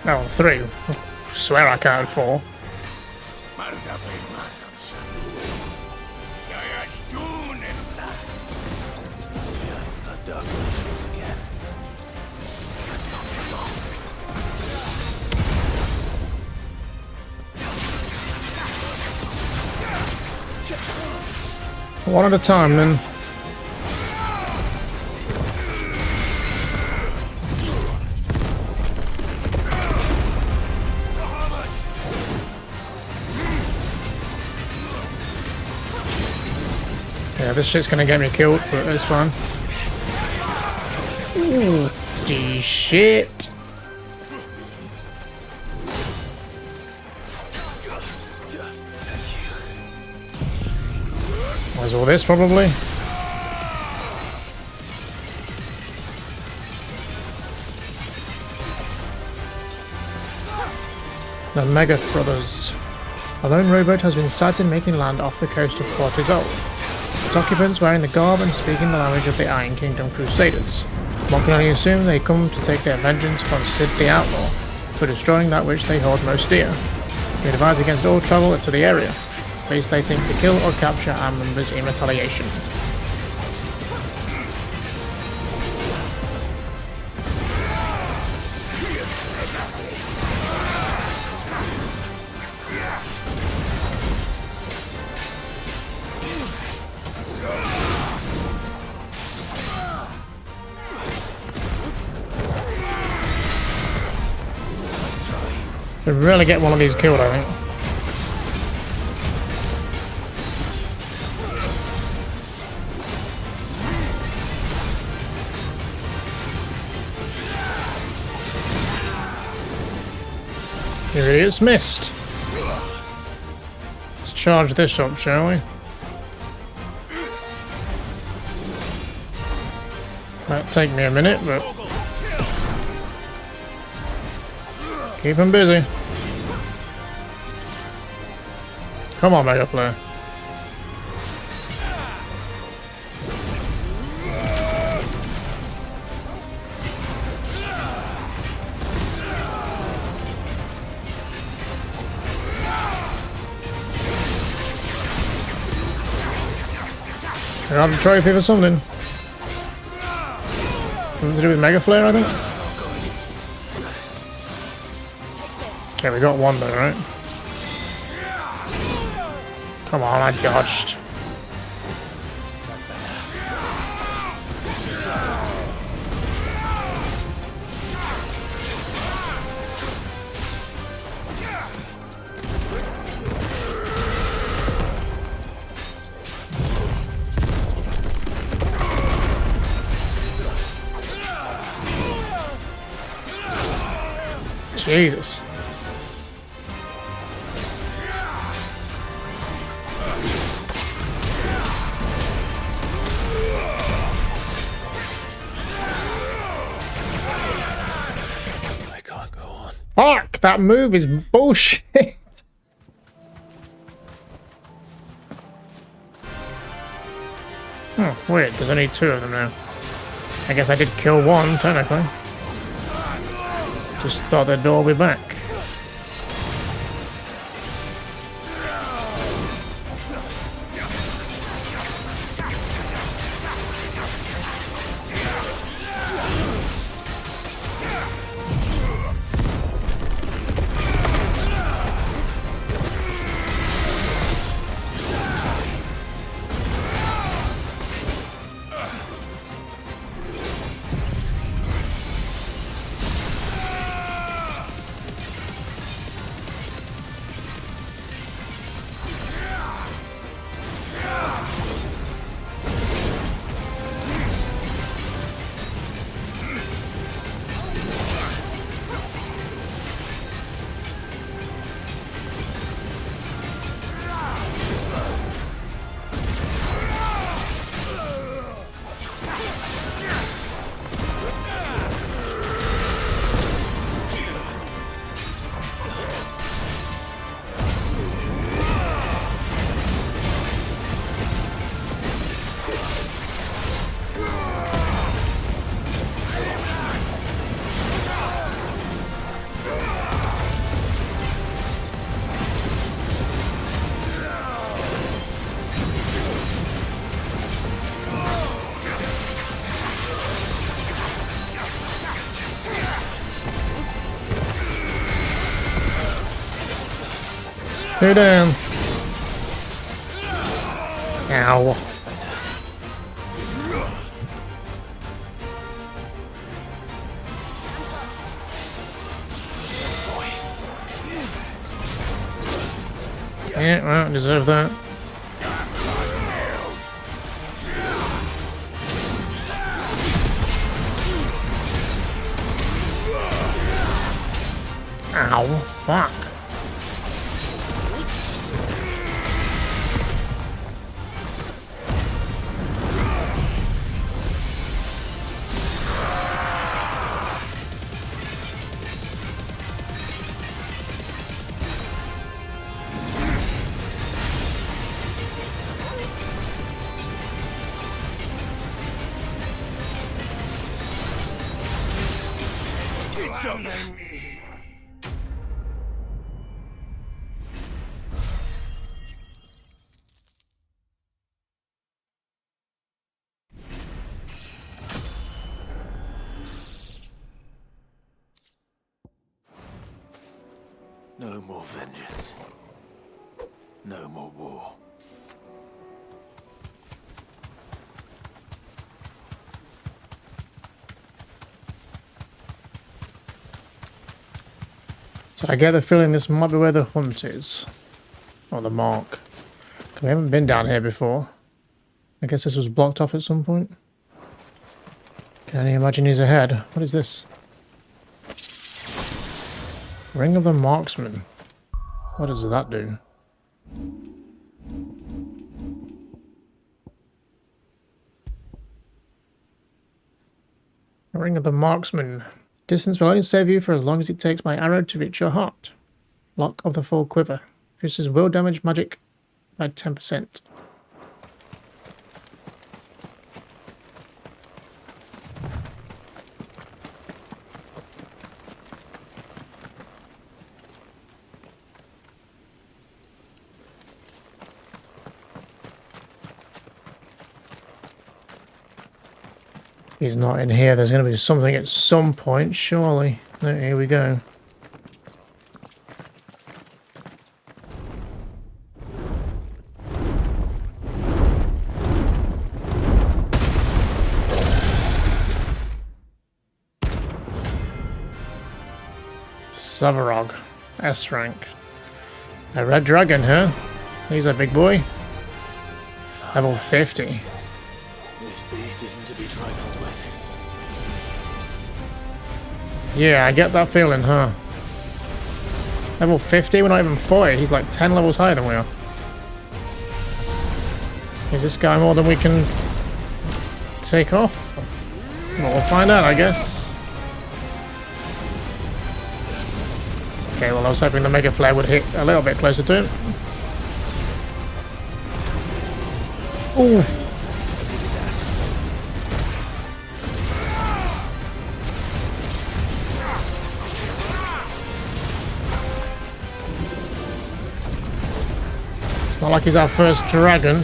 Oh, 3. I swear I counted 4. One at a time, then. Yeah, this shit's gonna get me killed, but it's fine. The shit. Where's all this probably? The Megath brothers. A lone rowboat has been sighted making land off the coast of Port Isolde. Its occupants wearing the garb and speaking the language of the Iron Kingdom Crusaders. One can only assume they come to take their vengeance upon Cid the Outlaw, for destroying that which they hold most dear. They advise against all travel to the area, place they think to kill or capture our members in retaliation. Should really get one of these killed, I think. Here it is, missed. Let's charge this up, shall we? Might take me a minute, but keep him busy. Come on, Mega Flare. I got a trophy for something. Something to do with Mega Flare, I think. Okay, we got one there, right? Come on, I dodged. Jesus. Fuck, that move is bullshit. Oh, weird, there's only two of them now. I guess I did kill one, technically. Just thought they'd all be back. Go down. Ow. Yeah, well, deserve that. Ow. Fuck. It's something. No more vengeance. No more war. So I get the feeling this might be where the hunt is. Or the mark. We haven't been down here before. I guess this was blocked off at some point. Can only imagine he's ahead. What is this? Ring of the Marksman. What does that do? Ring of the Marksman. Distance will only save you for as long as it takes my arrow to reach your heart. Lock of the full quiver. Reduces will damage magic by 10%. He's not in here. There's going to be something at some point, surely. Here we go. Savarog, S rank. A red dragon, huh? He's a big boy. Level 50. This beast isn't to be trifled with. Yeah, I get that feeling, huh? Level 50? We're not even 40. He's like 10 levels higher than we are. Is this guy more than we can take off? Well, we'll find out, I guess. Okay, well, I was hoping the Mega Flare would hit a little bit closer to him. Ooh. It's not like he's our first dragon.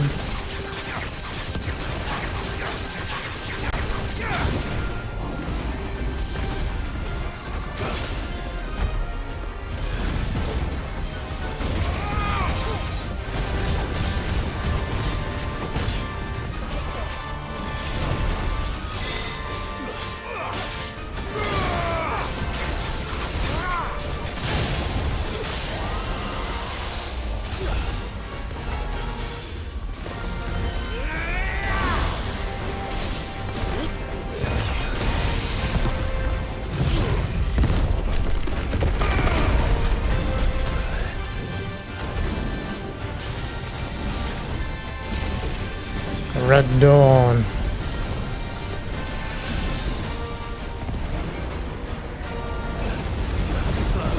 Red Dawn.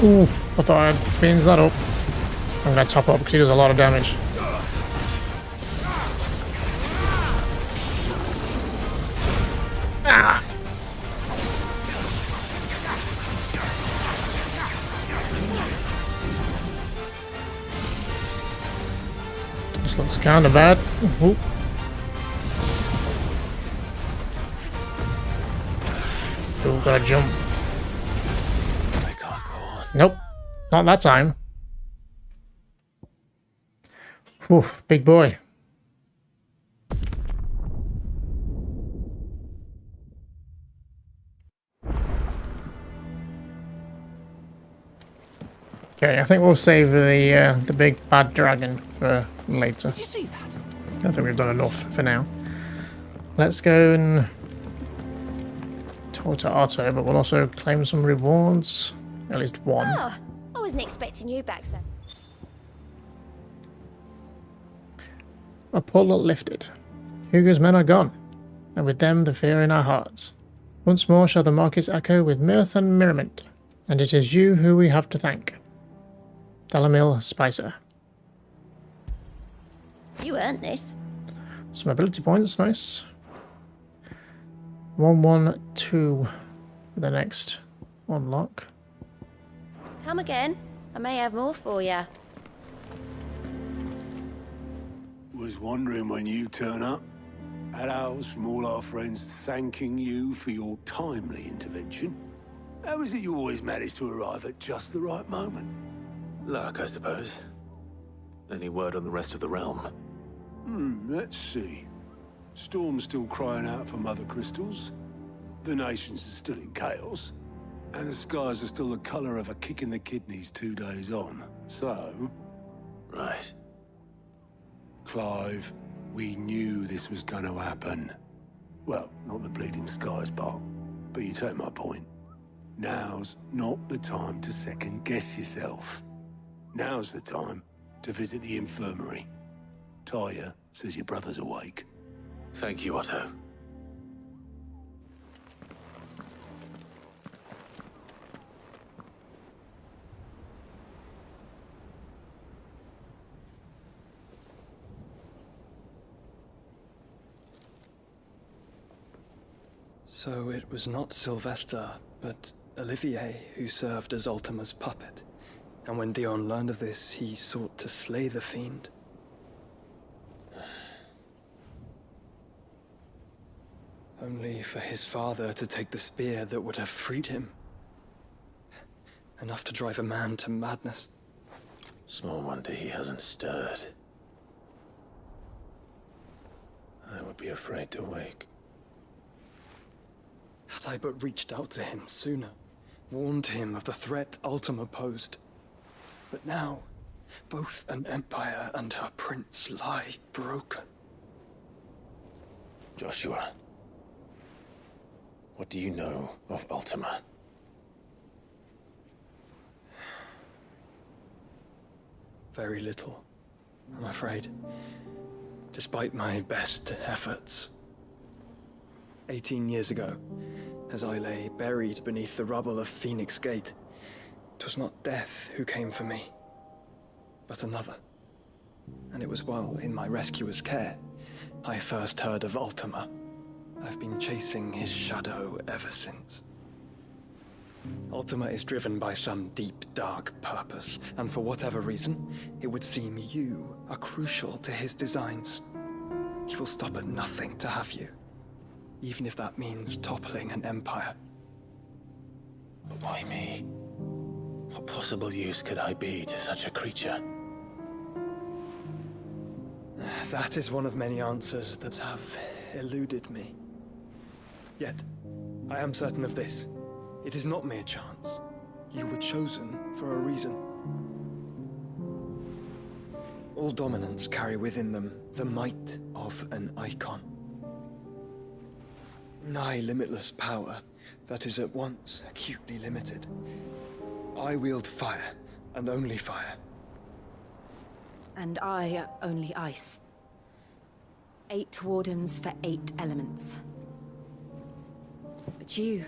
Oof, I thought I'd cleanse that up. I'm gonna top up because he does a lot of damage. Ah! This looks kinda bad. Ooh. Still gotta jump. I can't go on. Nope, not that time. Whew, big boy. Okay, I think we'll save the big bad dragon for later. Did you see that? I think we've done enough for now. Let's go and talk to Otto, but we'll also claim some rewards. At least one. Ah, wasn't expecting you back, sir. A pull lifted. Hugo's men are gone, and with them the fear in our hearts. Once more shall the markets echo with mirth and merriment, and it is you who we have to thank. Dalamil Spicer. You earned this. Some ability points, nice. 112 for the next unlock. Come again. I may have more for you. Was wondering when you turn up. Had owls from all our friends thanking you for your timely intervention. How is it you always manage to arrive at just the right moment? Luck, I suppose. Any word on the rest of the realm? Let's see. Storm's still crying out for mother crystals. The nations are still in chaos. And the skies are still the color of a kick in the kidneys 2 days on. So... Right. Clive, we knew this was going to happen. Well, not the bleeding skies part, but you take my point. Now's not the time to second-guess yourself. Now's the time to visit the infirmary. Talia says your brother's awake. Thank you, Otto. So it was not Sylvester, but Olivier who served as Ultima's puppet. And when Dion learned of this, he sought to slay the fiend. Only for his father to take the spear that would have freed him. Enough to drive a man to madness. Small wonder he hasn't stirred. I would be afraid to wake. Had I but reached out to him sooner, warned him of the threat Ultima posed. But now, both an empire and her prince lie broken. Joshua, what do you know of Ultima? Very little, I'm afraid. Despite my best efforts. 18 years ago, as I lay buried beneath the rubble of Phoenix Gate, 'twas not death who came for me, but another. And it was while in my rescuer's care, I first heard of Ultima. I've been chasing his shadow ever since. Ultima is driven by some deep, dark purpose, and for whatever reason, it would seem you are crucial to his designs. He will stop at nothing to have you, even if that means toppling an empire. But why me? What possible use could I be to such a creature? That is one of many answers that have eluded me. Yet, I am certain of this. It is not mere chance. You were chosen for a reason. All dominants carry within them the might of an icon. Nigh limitless power that is at once acutely limited. I wield fire, and only fire. And I only ice. 8 wardens for 8 elements. But you,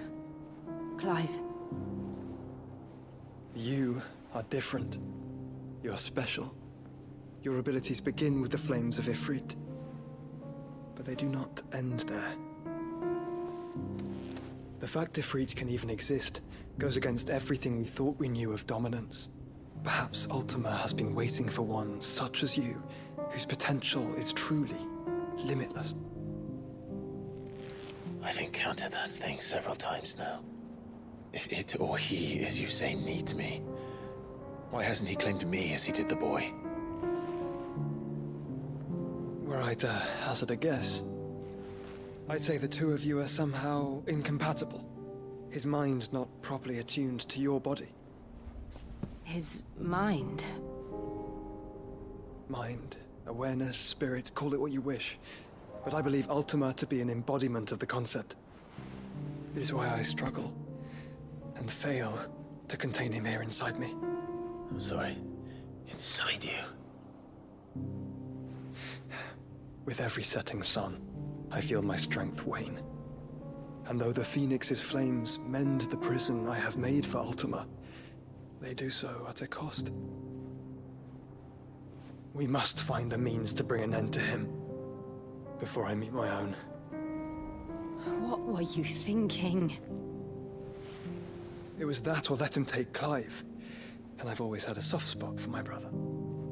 Clive. You are different. You're special. Your abilities begin with the flames of Ifrit. But they do not end there. The fact Ifrit can even exist goes against everything we thought we knew of dominance. Perhaps Ultima has been waiting for one such as you, whose potential is truly limitless. I've encountered that thing several times now. If it or he, as you say, needs me, why hasn't he claimed me as he did the boy? Were I to hazard a guess, I'd say the two of you are somehow incompatible. His mind not properly attuned to your body. His mind? Mind, awareness, spirit, call it what you wish. But I believe Ultima to be an embodiment of the concept. It is why I struggle and fail to contain him here inside me. I'm sorry. Inside you. With every setting sun, I feel my strength wane. And though the Phoenix's flames mend the prison I have made for Ultima, they do so at a cost. We must find a means to bring an end to him before I meet my own. What were you thinking? It was that or let him take Clive. And I've always had a soft spot for my brother.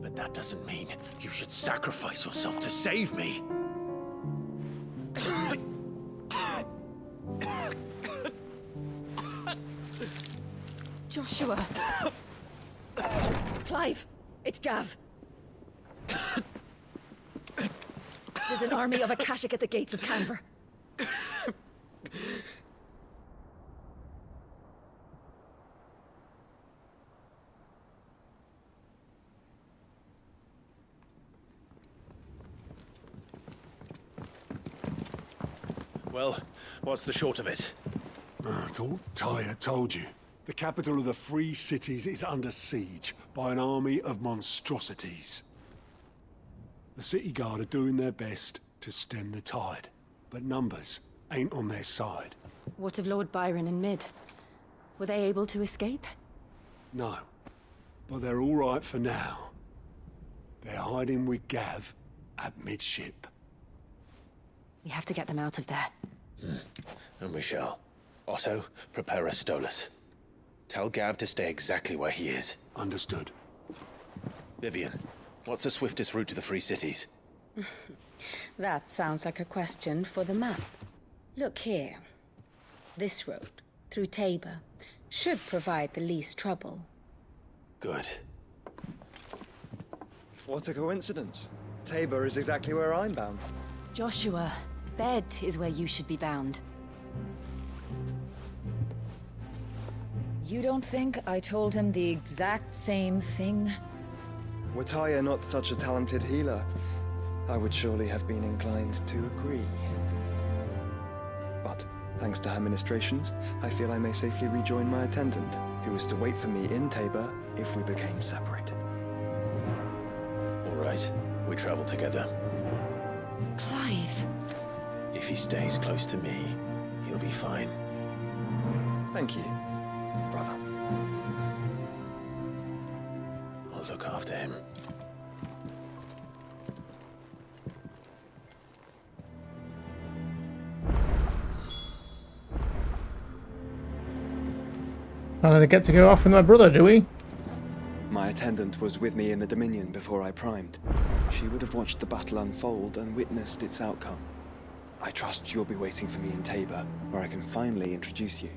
But that doesn't mean you should sacrifice yourself to save me. Joshua! Clive! It's Gav! There's an army of Akashic at the gates of Canver. Well, what's the short of it? It's all Tyre told you. The capital of the Free Cities is under siege by an army of monstrosities. The City Guard are doing their best to stem the tide, but numbers ain't on their side. What of Lord Byron and Mid? Were they able to escape? No, but they're all right for now. They're hiding with Gav at midship. We have to get them out of there. And we shall. Otto, prepare a Stolas. Tell Gav to stay exactly where he is. Understood. Vivian, what's the swiftest route to the Free Cities? That sounds like a question for the map. Look here. This road, through Tabor, should provide the least trouble. Good. What a coincidence. Tabor is exactly where I'm bound. Joshua, bed is where you should be bound. You don't think I told him the exact same thing? Were Tyre not such a talented healer, I would surely have been inclined to agree. But, thanks to her ministrations, I feel I may safely rejoin my attendant, who was to wait for me in Tabor if we became separated. All right, we travel together. Clive! If he stays close to me, he'll be fine. Thank you, brother. I'll look after him. Finally get to go off with my brother, do we? My attendant was with me in the Dominion before I primed. She would have watched the battle unfold and witnessed its outcome. I trust you'll be waiting for me in Tabor, where I can finally introduce you.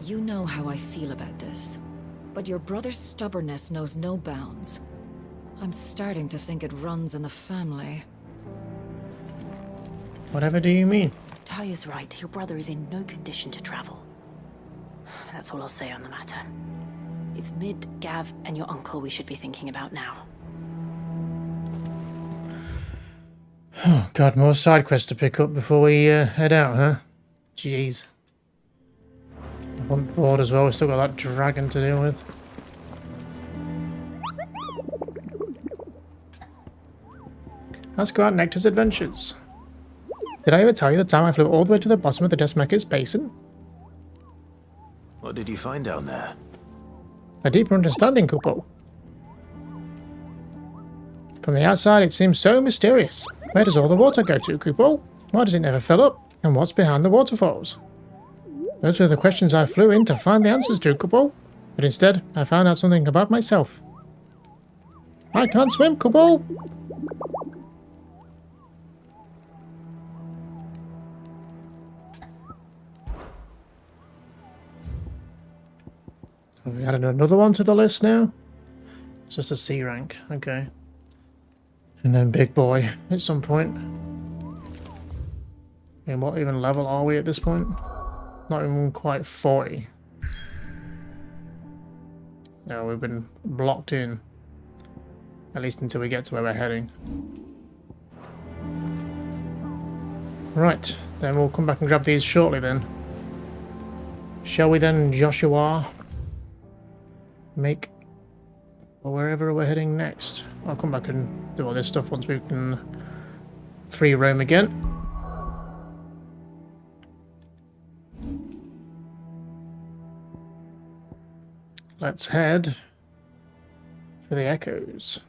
You know how I feel about this, but your brother's stubbornness knows no bounds. I'm starting to think it runs in the family. Whatever do you mean? Taya's right. Your brother is in no condition to travel. That's all I'll say on the matter. It's Mid, Gav, and your uncle we should be thinking about now. Oh god, more side quests to pick up before we head out, huh? Jeez. I'm bored as well, we've still got that dragon to deal with. Let's go out Nectar's Adventures. Did I ever tell you the time I flew all the way to the bottom of the Desmekis Basin? What did you find down there? A deeper understanding, Kupo. From the outside, it seems so mysterious. Where does all the water go to, Kupo? Why does it never fill up? And what's behind the waterfalls? Those were the questions I flew in to find the answers to, Kupo. But instead, I found out something about myself. I can't swim, Kupo! Have we added another one to the list now? It's just a C rank, okay. And then Big Boy at some point. And what even level are we at this point? Not even quite 40. No, we've been blocked in. At least until we get to where we're heading. Right, then we'll come back and grab these shortly then. Shall we then, Joshua, make or wherever we're heading next? I'll come back and do all this stuff once we can free roam again. Let's head for the Echoes.